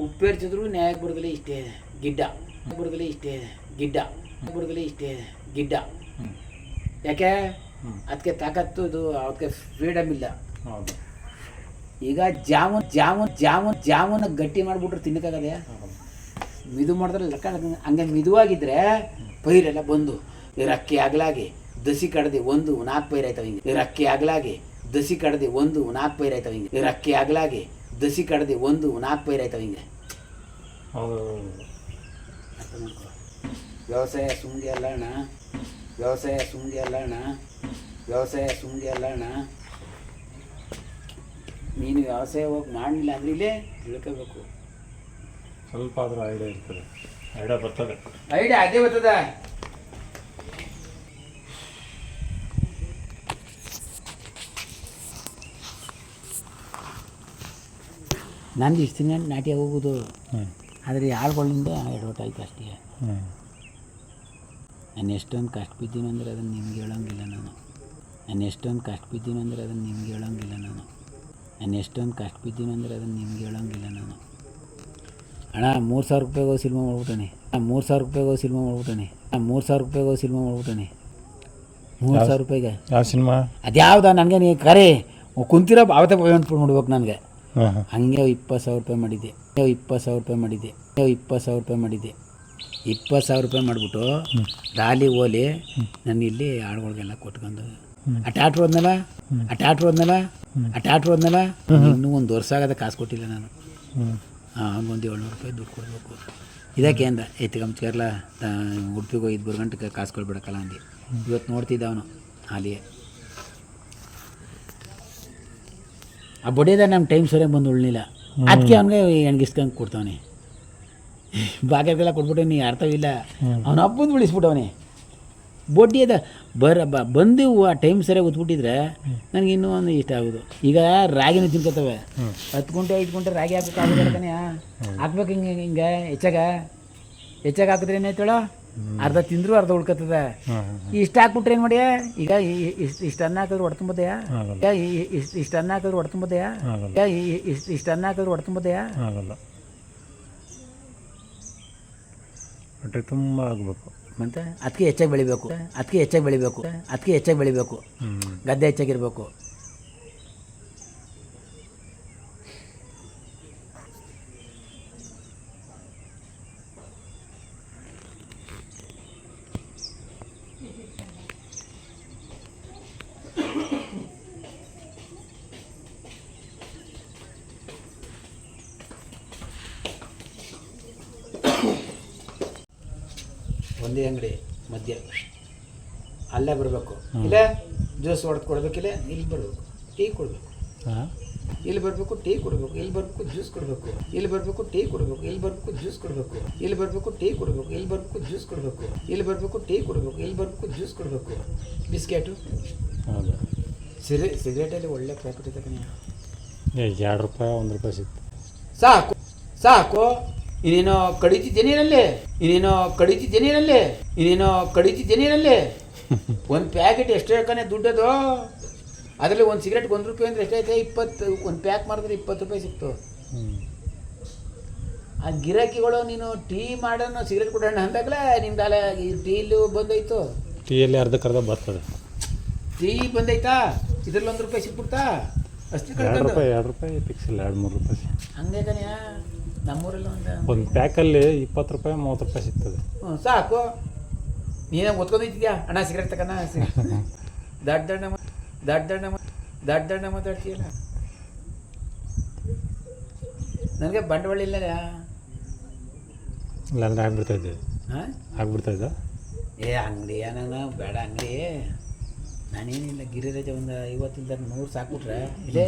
ಉಪ್ಪೇರ್ಚಿದ್ರು ನ್ಯಾಯಕ್ಕೆ ಬರೋದಿಲ್ಲ, ಇಷ್ಟೇ ಇದೆ ಗಿಡ್ಡ, ಬರೋದಿಲ್ಲ ಇಷ್ಟೇ ಇದೆ ಗಿಡ್ಡ, ಬರೋದಿಲ್ಲ ಇಷ್ಟೇ ಇದೆ ಗಿಡ್ಡ. ಯಾಕೆ ಅದಕ್ಕೆ ತಾಕತ್ತು, ಇದು ಅದಕ್ಕೆ ಫ್ರೀಡಮ್ ಇಲ್ಲ. ಈಗ ಜಾಮೂನ್ ಜಾಮೂನ್ ಜಾಮೂನ್ ಜಾಮೂನ ಗಟ್ಟಿ ಮಾಡಿಬಿಟ್ರೆ ತಿನ್ನಕ್ಕಾಗದೆ, ಮಿದು ಮಾಡಿದ್ರೆ ಲೆಕ್ಕ. ಹಂಗೆ ಮಿದುವಾಗಿದ್ರೆ ಪೈರೆಲ್ಲ ಬಂದು ಅಕ್ಕಿ ಆಗ್ಲಾಗಿ ದಸಿ ಕಡ್ದು 1-4 ಪೈರ್ ಆಯ್ತವ ಹಿಂಗೆ. ಅಕ್ಕಿ ಆಗ್ಲಾಗಿ ದಸಿ ಕಡ್ದು 1-4 ಪೈರ್ ಆಯ್ತವ ಹಿಂಗೆ. ಅಕ್ಕಿ ಆಗ್ಲಾಗಿ ದಸಿ ಕಡ್ದು 1-4 ಪೈರ್ ಆಯ್ತವ ಹಿಂಗೆ. ಅರ್ಥ ಮಾಡ್ಕೊ. ವ್ಯವಸಾಯ ಸುಮ್ಗೆ ಅಲ್ಲ ಅಣ್ಣ, ವ್ಯವಸಾಯ ಸುಮ್ಗೆ ಅಲ್ಲ ಅಣ್ಣ, ವ್ಯವಸಾಯ ಸುಮ್ಗೆ ಅಲ್ಲ ಅಣ್ಣ. ನೀನು ವ್ಯವಸಾಯ ಹೋಗಿ ಮಾಡಲಿಲ್ಲ ಅಂದ್ರೆ ಇಲ್ಲೇ ತಿಳ್ಕೋಬೇಕು. ಸ್ವಲ್ಪ ಆದ್ರೂ ಐಡಿಯಾ ಇರ್ತದೆ, ಐಡಿಯಾ ಬರ್ತದೆ. ಐಡಿಯಾ ಅದೇ ಬರ್ತದ. ನಂದು ಇಷ್ಟು ದಿನ ನಾಟಿ ಹೋಗೋದು, ಆದರೆ ಆಳುಗಳಿಂದ ಎಡವಟ್ಟು ಆಯ್ತು ಅಷ್ಟೇ. ನಾನು ಎಷ್ಟೊಂದು ಕಷ್ಟ ಬಿದ್ದೀನಿ ಅಂದರೆ ಅದನ್ನು ನಿಮ್ಗೆ ಹೇಳೋಂಗಿಲ್ಲ ನಾನು. ನಾನು ಎಷ್ಟೊಂದು ಕಷ್ಟ ಬಿದ್ದೀನಿ ಅಂದರೆ ಅದನ್ನು ನಿಮ್ಗೆ ಹೇಳೋಂಗಿಲ್ಲ ನಾನು. ನಾನು ಎಷ್ಟೊಂದು ಕಷ್ಟ ಬಿದ್ದೀನಿ ಅಂದರೆ ಅದನ್ನು ನಿಮ್ಗೆ ಹೇಳೋಂಗಿಲ್ಲ ನಾನು. ಅಣ್ಣ 3,000 ರೂಪಾಯಿಗೆ ಸಿನಿಮಾ ಮಾಡ್ಬಿಟ್ಟಾನೆ, 3,000 ರೂಪಾಯಿಗೆ ಸಿನಿಮಾ ಮಾಡ್ಬಿಟ್ಟಾನೆ, 3,000 ರೂಪಾಯಿಗೆ ಸಿನಿಮಾ ಮಾಡ್ಬಿಟ್ಟಾನೆ. 3,000 ರೂಪಾಯಿಗೆ ಯಾವ ಸಿನಿಮಾ? ಅದ್ಯಾವ್ದ ನನಗೆ ನೀ ಕರೆ ಕುಂತಿರೋ ಅವತ್ತೆ ಅಂದ್ಬಿಟ್ಟು ನೋಡ್ಬೇಕು ನನಗೆ. ಹಂಗೆ 20,000 ರೂಪಾಯಿ ಮಾಡಿದ್ದೆ, 20,000 ರೂಪಾಯಿ ಮಾಡಿದ್ದೆ, 20,000 ರೂಪಾಯಿ ಮಾಡಿದ್ದೆ. 20,000 ರೂಪಾಯಿ ಮಾಡಿಬಿಟ್ಟು ದಾಲಿ ಓಲಿ ನಾನು ಇಲ್ಲಿ ಆಳುಗಳಿಗೆಲ್ಲ ಕೊಟ್ಕೊಂಡು ಆ ಟ್ಯಾಟ್ರ್ ಹೋದ್ನಲ್ಲ, ಆ ಟ್ಯಾಟ್ರ್ ಹೋದ್ನಲ್ಲ, ಆ ಟ್ಯಾಟ್ರ್ ಹೋದ್ನಲ್ಲ. ಇನ್ನೂ 1 ವರ್ಷ ಆಗದ ಕಾಸು ಕೊಟ್ಟಿಲ್ಲ ನಾನು. ಅವ್ನಿಗೊಂದು 700 ರೂಪಾಯಿ ದುಡ್ಡು ಕೊಡಬೇಕು. ಇದಕ್ಕೆ ಅಂದ ಎತ್ತಿಗಂಚ್ಕರ್ಲ ಉಡುಪಿಗೆ ಹೋಗಿ 2 ಗಂಟೆಗೆ ಕಾಸು ಕೊಡ್ಬೇಕಲ್ಲ ಅಂದು. ಇವತ್ತು ನೋಡ್ತಿದ್ದ ಅವನು ಅಲ್ಲಿಯೇ. ಆ ಬಡಿಯೋದ ನಮ್ಮ ಟೈಮ್ ಸರಿಯಾಗಿ ಬಂದು ಉಳ್ಳಿಲ್ಲ, ಅದಕ್ಕೆ ಅವನಿಗೆ ಎಣ್ಗಿಸ್ಕೊಂಡು ಕೊಡ್ತಾವನೆ. ಬಾಗಿಗೆಲ್ಲ ಕೊಟ್ಬಿಟ್ಟೆ ನೀ ಅರ್ಥವಿಲ್ಲ. ಅವನ ಹಬ್ಬಂದು ಉಳಿಸ್ಬಿಟ್ಟವನೆ. ಬಡ್ಡಿ ಅದ ಬಂದು ಆ ಟೈಮ್ ಸರಿಯಾಗಿ ಉತ್ಬಿಟ್ಟಿದ್ರೆ ನನಗೆ ಇನ್ನೂ ಒಂದು ಇಷ್ಟ ಆಗೋದು. ಈಗ ರಾಗಿನೂ ತಿನ್ಕೋತವೆ, 10 ಗುಂಟೆ 5 ಗುಂಟೆ ರಾಗಿ ಹಾಕಬೇಕಾಗುತ್ತೆ ತಾನೆ, ಹಾಕ್ಬೇಕು. ಹಿಂಗೆ ಹೆಚ್ಚಾಗಿ ಹಾಕಿದ್ರೆ ಏನಾಯ್ತೇಳೋ, ಅರ್ಧ ತಿಂದರೂ ಅರ್ಧ ಉಳ್ಕೊತದೆ. ಇಷ್ಟ ಹಾಕ್ಬಿಟ್ರೆ ಏನು ಮಾಡಿ, ಈಗ ಇಷ್ಟು ಅನ್ನ ಹಾಕಿದ್ರೆ ಹೊಡ್ತುಂಬೋದೆಯಾ, ಇಷ್ಟು ಅನ್ನ ಹಾಕಿದ್ರೆ ಹೊಡ್ತುಂಬೋದೆಯಾ, ಇಷ್ಟು ಅನ್ನ ಹಾಕಿದ್ರೆ ಹೊಡ್ತುಂಬೋದೆಯಾ. ಹೊಟ್ಟೆ ತುಂಬ ಆಗಬೇಕು. ಮತ್ತು ಅದಕ್ಕೆ ಹೆಚ್ಚಾಗಿ ಬೆಳಿಬೇಕು, ಅದಕ್ಕೆ ಹೆಚ್ಚಾಗಿ ಬೆಳಿಬೇಕು, ಅದಕ್ಕೆ ಹೆಚ್ಚಾಗಿ ಬೆಳಿಬೇಕು. ಗದ್ದೆ ಹೆಚ್ಚಾಗಿರ್ಬೇಕು. ಒಂದೇ ಅಂಗಡಿ ಮಧ್ಯ ಅಲ್ಲೇ ಬರಬೇಕು, ಇಲ್ಲ ಜ್ಯೂಸ್ ಹೊಡೆದು ಕೊಡ್ಬೇಕಿಲ್ಲ ಇಲ್ಲಿ ಬರಬೇಕು, ಟೀ ಕೊಡಬೇಕು. ಇಲ್ಲಿ ಬರಬೇಕು ಟೀ ಕೊಡಬೇಕು, ಇಲ್ಲಿ ಬರಬೇಕು ಜ್ಯೂಸ್ ಕೊಡಬೇಕು, ಇಲ್ಲಿ ಬರಬೇಕು ಟೀ ಕೊಡಬೇಕು, ಇಲ್ಲಿ ಬರಬೇಕು ಜ್ಯೂಸ್ ಕೊಡಬೇಕು, ಇಲ್ಲಿ ಬರಬೇಕು ಟೀ ಕೊಡಬೇಕು, ಇಲ್ಲಿ ಬರಬೇಕು ಜ್ಯೂಸ್ ಕೊಡಬೇಕು, ಇಲ್ಲಿ ಬರಬೇಕು ಟೀ ಕೊಡಬೇಕು, ಇಲ್ಲಿ ಬರಬೇಕು ಜ್ಯೂಸ್ ಕೊಡಬೇಕು. ಬಿಸ್ಕೆಟು ಹೌದು. ಸಿಗರೇಟಲ್ಲಿ ಒಳ್ಳೆ ಪ್ರಾಫಿಟ್ ಇದೆ ಕಣೆ. 2 ರೂಪಾಯಿ 1 ರೂಪಾಯಿ ಸಿಕ್ತು. ಸಾಕು ಸಾಕು. ಇನ್ನೇನೋ ಕಡಿತಿದ್ದೆ ನೀರಲ್ಲಿ, ಇನ್ನೇನೋ ಕಡಿತಿದ್ದೆ ನೀರಲ್ಲಿ, ಇನ್ನೇನೋ ಕಡಿತಿದ್ದೆ ನೀರಲ್ಲಿ. ಒಂದು ಪ್ಯಾಕೆಟ್ ಎಷ್ಟೇ ಕಣೆ ದುಡ್ಡದು. ಅದರಲ್ಲಿ ಒಂದು ಸಿಗರೇಟ್ಗೆ 1 ರೂಪಾಯಿ ಅಂದರೆ ಎಷ್ಟೈತೆ? 20. ಒಂದು ಪ್ಯಾಕ್ ಮಾಡಿದ್ರೆ 20 ರೂಪಾಯಿ ಸಿಕ್ತು. ಆ ಗಿರಾಕಿಗಳು ನೀನು ಟೀ ಮಾಡೋಣ ಸಿಗರೇಟ್ ಕೊಡೋಣ ಅಂದಾಗಲೇ ನಿಮ್ದು ಅಲ್ಲ ಈ ಟೀಲು ಬಂದೋಯ್ತು. ಟೀಯಲ್ಲಿ ಅರ್ಧಕ್ಕರ್ಧ ಬರ್ತದೆ. ಟೀ ಬಂದೈತಾ? ಇದ್ರಲ್ಲಿ 1 ರೂಪಾಯಿ ಸಿಕ್ಬಿಡ್ತಾ? ಅಷ್ಟು 2 ರೂಪಾಯಿ ಫಿಕ್ಸ್ ಇಲ್ಲ, 2-3 ರೂಪಾಯಿ. ಹಂಗೆ ಕನ್ಯಾ ನಮ್ಮೂರಲ್ಲಿ ಒಂದು ಪ್ಯಾಕಲ್ಲಿ 20 ರೂಪಾಯಿ 30 ರೂಪಾಯಿ ಸಿಗ್ತದೆ. ಹ್ಞೂ ಸಾಕು. ನೀನೇ ಒತ್ಕೊಂಡೈತಿದ್ಯಾ ಅಣ್ಣ ಸಿಗರೇಟ್ ತಗೋಣ ದಡ್ಡ ಮಾತಾಡ್ತೀಯಲ್ಲ. ನನಗೆ ಬಂಡವಾಳ ಇಲ್ಲ. ಇಲ್ಲಾಂದ್ರೆ ಆಗ್ಬಿಡ್ತಾಯಿದ್ದೆ. ಹಾಂ ಆಗ್ಬಿಡ್ತಾಯಿದ್ದ. ಅಂಗಡಿ ನಾನು ಬೇಡ ಅಂಗಡಿ. ನಾನೇನಿಲ್ಲ, ಗಿರಿರಾಜ ಒಂದು 50 ಇಲ್ದ 100 ಸಾಕ್ಬಿಟ್ರೆ ಇಲ್ಲೇ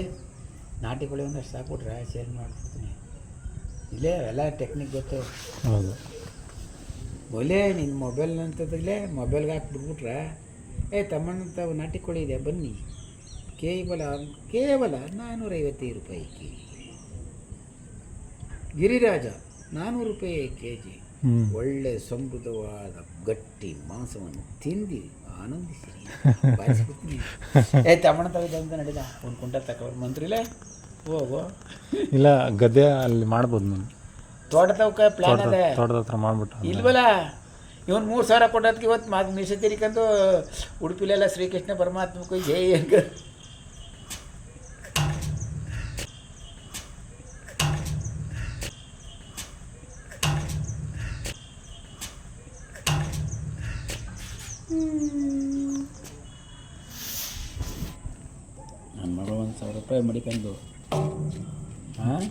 ನಾಟಿ ಕೋಳಿ ಒಂದಷ್ಟು ಸಾಕ್ಬಿಟ್ರೆ ಸೇಲ್ ಮಾಡ್ಬಿಡ್ತೀನಿ. ಇಲ್ಲೇ ಎಲ್ಲ ಟೆಕ್ನಿಕ್ ಗೊತ್ತು. ಹೌದು. ಒಲೆ ನಿನ್ನ ಮೊಬೈಲ್ ಅಂತಂದ್ರೆ ಮೊಬೈಲ್ಗೆ ಹಾಕ್ಬಿಟ್ಬಿಟ್ರೆ ತಮ್ಮಣ್ಣಂತ ನಾಟಿ ಕೋಳಿ ಇದೆ ಬನ್ನಿ, ಕೇವಲ 450 ರೂಪಾಯಿ ಕೆ ಜಿ. ಗಿರಿರಾಜ 400 ರೂಪಾಯಿ ಕೆ ಜಿ. ಒಳ್ಳೆ ಸಮೃದ್ಧವಾದ ಗಟ್ಟಿ ಮಾಂಸವನ್ನು ತಿಂದು ಆನಂದಿಸಿ ಬಾರಿಸ್ಬಿಡ್ತೀನಿ. ತಮ್ಮಣ್ಣ ತೆಗೆದಂತ ನಡೀದ ಒಂದು ಕುಂಟಲ್ ತಗೊಳ್ಳಿ ಮಂತ್ರಿಲೇ ಹೋಗು. ಇಲ್ಲ ಗದ್ದೆ ಅಲ್ಲಿ ಮಾಡ್ಬೋದು ನೀನು. ತೋಟದವಕ್ಕೆ ಪ್ಲಾನ್ ಅದೇ. ತೋಟದ ಹತ್ರ ಮಾಡ್ಬಿಟ್ಟು ಇಲ್ವಲ್ಲ ಇವನು 3000 ಕೊಟ್ಟದಕ್ಕೆ ಇವತ್ತು ಮೀಸೆ ತಿರ್ಕಂದು ಉಡುಪಿಲೆಲ್ಲ ಶ್ರೀಕೃಷ್ಣ ಪರಮಾತ್ಮಕ್ಕೂ ಜೈ ಅಂಕ. ನನ್ನ ಮಗಳು 1000 ರೂಪಾಯಿ ಮಡಿಕೊಂಡು ಹಾಂ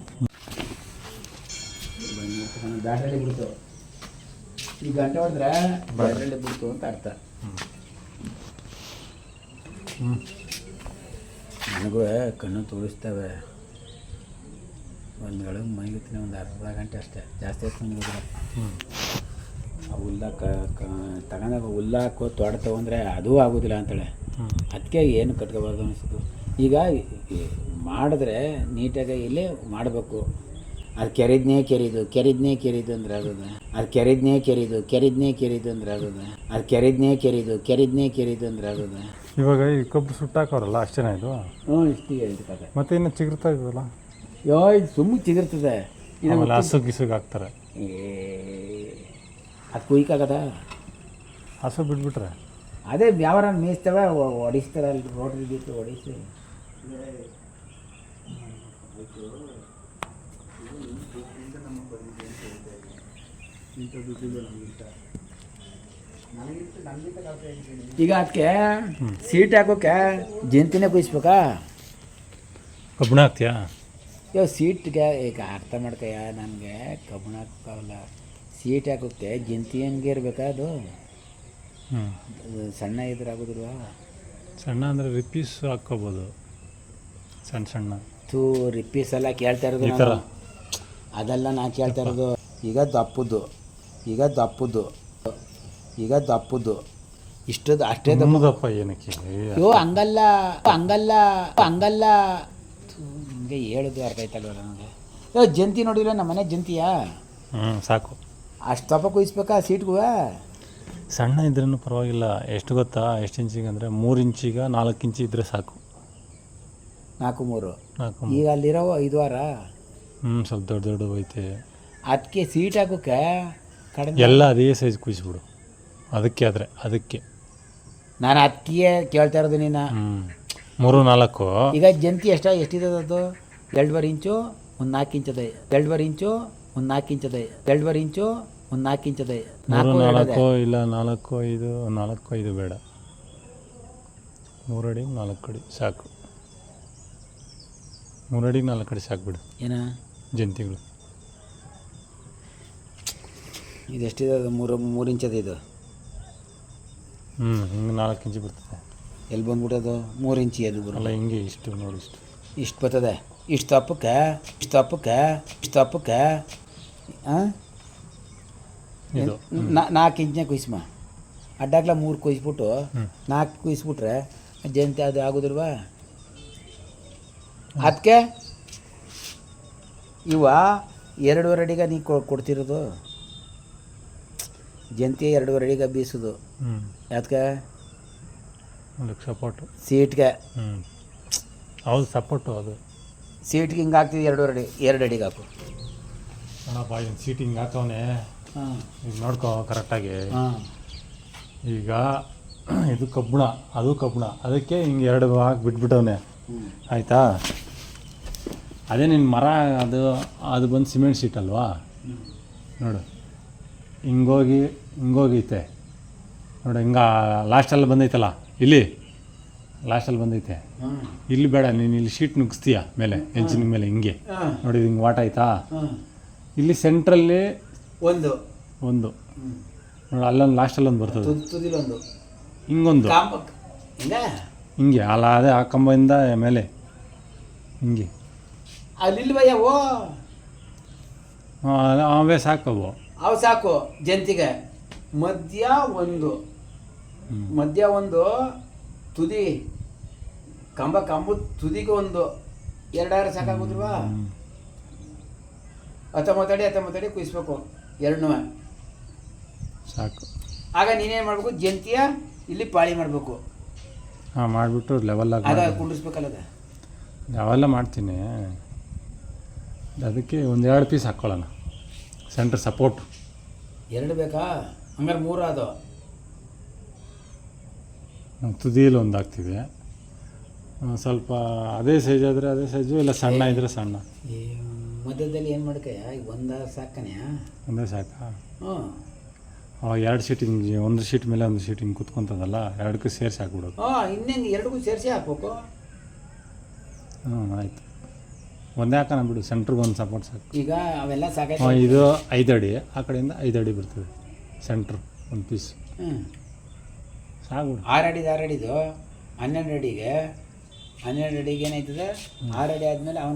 ಬ್ಯಾಟ್ರಲ್ಲಿ ಬಿಡ್ತು. ಈ ಗಂಟೆ ಹೊಡೆದ್ರೆ ಬ್ಯಾಟ್ರಲ್ಲಿ ಬಿಡ್ತು ಅಂತ ಅರ್ಥ. ನನಗೂ ಕಣ್ಣು ತೋರಿಸ್ತವೆ. ಒಂದು ಗಳಿಗೆ ಮೈಗುತ್ತೀನಿ ಒಂದು ಅರ್ಧ ಗಂಟೆ ಅಷ್ಟೇ, ಜಾಸ್ತಿ ಹೊತ್ತು ಮೈಗಿದ್ರೆ. ಆ ಹುಲ್ಲ ತಗೊಂಡಾಗ ಹುಲ್ಲ ಹಾಕೋ ತೋಟ ತೊಗೊಂಡ್ರೆ ಅದೂ ಆಗೋದಿಲ್ಲ ಅಂತಾಳೆ. ಅದಕ್ಕೆ ಏನು ಕಟ್ಕೋಬಾರ್ದು ಅನಿಸೋದು. ಈಗ ಮಾಡಿದ್ರೆ ನೀಟಾಗಿ ಇಲ್ಲಿ ಮಾಡಬೇಕು. ಅದು ಕೆರಿದ್ನೇ ಕೆರಿದು ಅಂದ್ರೆ ಆಗೋದು. ಅದು ಕೆರಿದ್ನೇ ಕೆರಿದು ಅಂದ್ರೆ ಆಗೋದು. ಅದು ಕೆರಿದ್ನೇ ಕೆರಿದು ಅಂದ್ರೆ ಆಗೋದು. ಇವಾಗ ಈ ಕಬ್ಬು ಸುಟ್ಟಾಕೋರಲ್ಲ ಅಷ್ಟೇನ ಇದು? ಹ್ಞೂ ಇಷ್ಟಿಗೆ ಕತೆ. ಮತ್ತೆ ಇನ್ನು ಚಿಗುರ್ತಾ ಇದಲ್ಲ? ಇದು ಸುಮ್ಮನೆ ಚಿಗುರ್ತದೆ. ಆಮೇಲೆ ಹಸುಗಿಸುಗೆ ಹಾಕ್ತಾರೆ. ಅದು ಕುಯ್ಕಾಗದ ಹಸು ಬಿಟ್ಬಿಟ್ರೆ ಅದೇ ಯಾವಾರ ಮೇಯಿಸ್ತವೆ ಹೊಡಿಸ್ತಾರೆ. ಅಲ್ಲಿ ರೋಡ್ರಿ ಬಿಟ್ಟು ಹೊಡಿಸಿ ಈಗ ಅದಕ್ಕೆ ಸೀಟ್ ಹಾಕೋಕೆ ಜಂತಿನೇ ಕುಯಿಸ್ಬೇಕಾ? ಕಬ್ಬಣ ಹಾಕ್ತೀಯಾ? ಇವಾಗ ಸೀಟ್ಗೆ ಈಗ ಅರ್ಥ ಮಾಡ್ಕಯ್ಯ, ನನಗೆ ಕಬ್ಬಣ ಹಾಕೋಕ್ಕಾಗಲ್ಲ. ಸೀಟ್ ಹಾಕೋಕ್ಕೆ ಜಂತಿ ಹಂಗೆ ಇರಬೇಕಾ? ಅದು ಸಣ್ಣ ಇದ್ರೆ ಆಗೋದಿಲ್ವಾ? ಸಣ್ಣ ಅಂದರೆ ರಿಪೀಸ್ ಹಾಕ್ಕೋಬೋದು. ಸಣ್ಣ ರಿಪೀಸ್ ಎಲ್ಲ ಕೇಳ್ತಾ ಇರೋದು ಅದೆಲ್ಲ ನಾನು ಕೇಳ್ತಾ ಇರೋದು. ಈಗ ದಪ್ಪದ್ದು ಇಷ್ಟದು ಅಷ್ಟೇ ದಪ್ಪ ಏನಕ್ಕೆ? ಅಯ್ಯೋ ಹಂಗಲ್ಲ ಹಿಂಗೆ ಹೇಳೋದು ಅರ್ಥ ಆಯ್ತಲ್ವ ನನಗೆ. ಜಂತಿ ನೋಡಿಲ್ಲ ನಮ್ಮ ಮನೆ ಜಂತಿಯಾ? ಸಾಕು. ಅಷ್ಟು ದಪ್ಪ ಕುಯಿಸ್ಬೇಕಾ ಸೀಟ್ಗೂ? ಸಣ್ಣ ಇದ್ರೂ ಪರವಾಗಿಲ್ಲ. ಎಷ್ಟು ಗೊತ್ತಾ? ಎಷ್ಟು ಇಂಚಿಗೆ ಅಂದರೆ 3 ಇಂಚಿಗೆ 4 ಇಂಚು ಇದ್ದರೆ ಸಾಕು. 4 ಈಗ ಅಲ್ಲಿರೋ 5 ವಾರ ಸ್ವಲ್ಪ ದೊಡ್ಡ ಐತೆ. ಅದಕ್ಕೆ ಸೀಟ್ ಹಾಕೋಕ್ಕೆ ಕಡಿಮೆ ಎಲ್ಲ ಅದೇ ಸೈಜ್ ಕುಯಿಸ್ಬಿಡು. ಅದಕ್ಕೆ ನಾನು ಅದಕ್ಕೆ ಕೇಳ್ತಾ ಇರೋದು ನೀನು. 3-4 ಈಗ ಜಂತಿ ಎಷ್ಟಿದೆ ಅದು? 2.5 ಇಂಚು ಒಂದು 4 ಇಂಚದೆ. 2.5 ಇಂಚು ಒಂದು 4 ಇಂಚದೆ. 2.5 ಇಂಚು ಒಂದು 4 ಇಂಚದೆ. 4 ಇಲ್ಲ 4-5 ಬೇಡ. 3 ಅಡಿ 4 ಅಡಿ ಸಾಕು. 3 ಅಡಿ 4 ಅಡಿ ಸಾಕು ಬಿಡು. ಏನ ಜಂತಿಗಳು ಇದು ಎಷ್ಟಿದೆ? ಅದು 3 ಇಂಚದ. ಇದು ಹಿಂಗೆ 4 ಇಂಚು ಬರ್ತದೆ. ಎಲ್ಲಿ ಬಂದ್ಬಿಟ್ಟದು? 3 ಇಂಚಿ ಅದು ಬರಲ್ಲ. ಹಿಂಗೆ ಇಷ್ಟು ನೋಡಿ, ಇಷ್ಟು ಬರ್ತದೆ. ಇಷ್ಟು ತಪ್ಪಕ್ಕೆ ಹಾಂ ಇದು 4 ಇಂಚ್ನ ಕುಯ್ಸ್ಮ ಅಡ್ಡಾಗ್ಲ 3 ಕುಯ್ಸ್ಬಿಟ್ಟು 4 ಕುಯ್ಸ್ಬಿಟ್ರೆ ಜಂತಿ ಅದು ಆಗೋದಿಲ್ವಾ ಅದಕ್ಕೆ ಇವ 2.5 ಅಡಿಗೆ ನೀ ಕೊಡ್ತಿರೋದು ಜಂತಿ 2.5 ಅಡಿಗೆ ಬೀಸೋದು ಅದಕ್ಕೆ ಅದಕ್ಕೆ ಸಪೋರ್ಟು ಸೀಟ್ಗೆ ಹೌದು ಸಪೋರ್ಟು ಅದು ಸೀಟ್ಗೆ ಹಿಂಗೆ ಹಾಕ್ತಿದ್ದು 2 ಅಡಿಗೆ ಹಾಕು ಅಣ್ಣಪ್ಪ ಇನ್ನು ಸೀಟ್ ಹಿಂಗೆ ಹಾಕವನೆ ಹಾಂ ಈಗ ನೋಡ್ಕೊ ಕರೆಕ್ಟಾಗಿ ಹಾಂ ಈಗ ಇದು ಕಬ್ಬಣ ಅದು ಕಬ್ಬಣ ಅದಕ್ಕೆ ಹಿಂಗೆ 2 ಹಾಕಿ ಬಿಟ್ಬಿಟ್ಟವನೆ ಆಯಿತಾ ಅದೇ ನಿನ್ನ ಮರ ಅದು ಬಂದು ಸಿಮೆಂಟ್ ಶೀಟ್ ಅಲ್ವಾ ನೋಡು ಹಿಂಗೋಗೈತೆ ನೋಡು ಹಿಂಗೆ ಲಾಸ್ಟಲ್ಲಿ ಬಂದೈತಲ್ಲ ಇಲ್ಲಿ ಲಾಸ್ಟಲ್ಲಿ ಬಂದೈತೆ ಇಲ್ಲಿ ಬೇಡ ನೀನು ಇಲ್ಲಿ ಶೀಟ್ ನುಗ್ಸ್ತೀಯ ಮೇಲೆ ಎಂಚಿನ ಮೇಲೆ ಹಿಂಗೆ ನೋಡಿ ಹಿಂಗೆ ವಾಟ ಆಯ್ತಾ ಇಲ್ಲಿ ಸೆಂಟ್ರಲ್ಲಿ ಒಂದು ನೋಡಿ ಅಲ್ಲೊಂದು ಲಾಸ್ಟಲ್ಲೊಂದು ಬರ್ತದೆ ತುದಿಲೊಂದು ಹಿಂಗೊಂದು ಹಿಂಗೆ ಅಲ್ಲ ಅದೇ ಆ ಕಂಬದಿಂದ ಮೇಲೆ ಹಿಂಗೆ ಅಲ್ಲಿ ಭಯ್ಯ ಓ ಅವೇ ಸಾಕವು ಅವು ಸಾಕು ಜಂತಿಗೆ ಮಧ್ಯ ಒಂದು ತುದಿ ಕಂಬದ ತುದಿಗೆ ಒಂದು 2 ಸಾಕಾಗೋದ್ರವಾ ಹತ್ತೊಂಬತ್ತಡಿ ಕುಯ್ಸ್ಬೇಕು 2 ಸಾಕು ಆಗ ನೀನೇನು ಮಾಡಬೇಕು ಜಂತಿಯ ಇಲ್ಲಿ ಪಾಳಿ ಮಾಡಬೇಕು ಹಾಂ ಮಾಡಿಬಿಟ್ಟು ಲೆವೆಲ್ಲಾಗಿ ಆಗ ಕುಂಡಿಸ್ಬೇಕಲ್ಲದ ಅವೆಲ್ಲ ಮಾಡ್ತೀನಿ ಅದಕ್ಕೆ 1-2 ಪೀಸ್ ಹಾಕ್ಕೊಳ್ಳೋಣ ಸೆಂಟ್ರ್ ಸಪೋರ್ಟ್ 2 ಬೇಕಾ ಹಂಗಾರೆ 3 ಅದು ನಾವು ತುದಿಯಲ್ಲಿ ಒಂದು ಹಾಕ್ತೀವಿ ಸ್ವಲ್ಪ ಅದೇ ಸೈಜ್ ಆದರೆ ಅದೇ ಸೈಜು ಇಲ್ಲ ಸಣ್ಣ ಇದ್ದರೆ ಸಣ್ಣ ಮಧ್ಯದಲ್ಲಿ ಏನು ಮಾಡ್ಕಯ್ಯ ಈಗ ಒಂದು ಸಾಕನೆಯ ಒಂದೇ ಸಾಕಾ ಹ್ಞೂ ಅವಾಗ 2 ಶೀಟ್ ಹಿಂಗೆ ಒಂದು ಶೀಟ್ ಮೇಲೆ ಒಂದು ಶೀಟ್ ಹಿಂಗೆ ಕುತ್ಕೊಂತದಲ್ಲ 2ಕ್ಕೂ ಸೇರಿಸಿ ಹಾಕ್ಬಿಡೋದು ಇನ್ನೇನು 2ಕ್ಕೂ ಸೇರಿಸಿ ಹಾಕ್ಬೇಕು ಆಯಿತು ಒಂದೇ ಹಾಕೋಣ ಬಿಡು ಸೆಂಟ್ರಿಗೆ ಒಂದು ಸಪೋರ್ಟ್ ಸಾಕು ಈಗ ಅವೆಲ್ಲ ಸಾಕಾಯ್ತು ಇದು 5 ಅಡಿ ಆ ಕಡೆಯಿಂದ 5 ಅಡಿ ಬರ್ತದೆ ಸೆಂಟ್ರ್ ಒಂದು ಪೀಸ್ ಸಾಕು 6 ಅಡಿದು 12 ಅಡಿಗೆ ಏನಾಯ್ತದೆ 6 ಅಡಿ ಆದಮೇಲೆ ಅವನ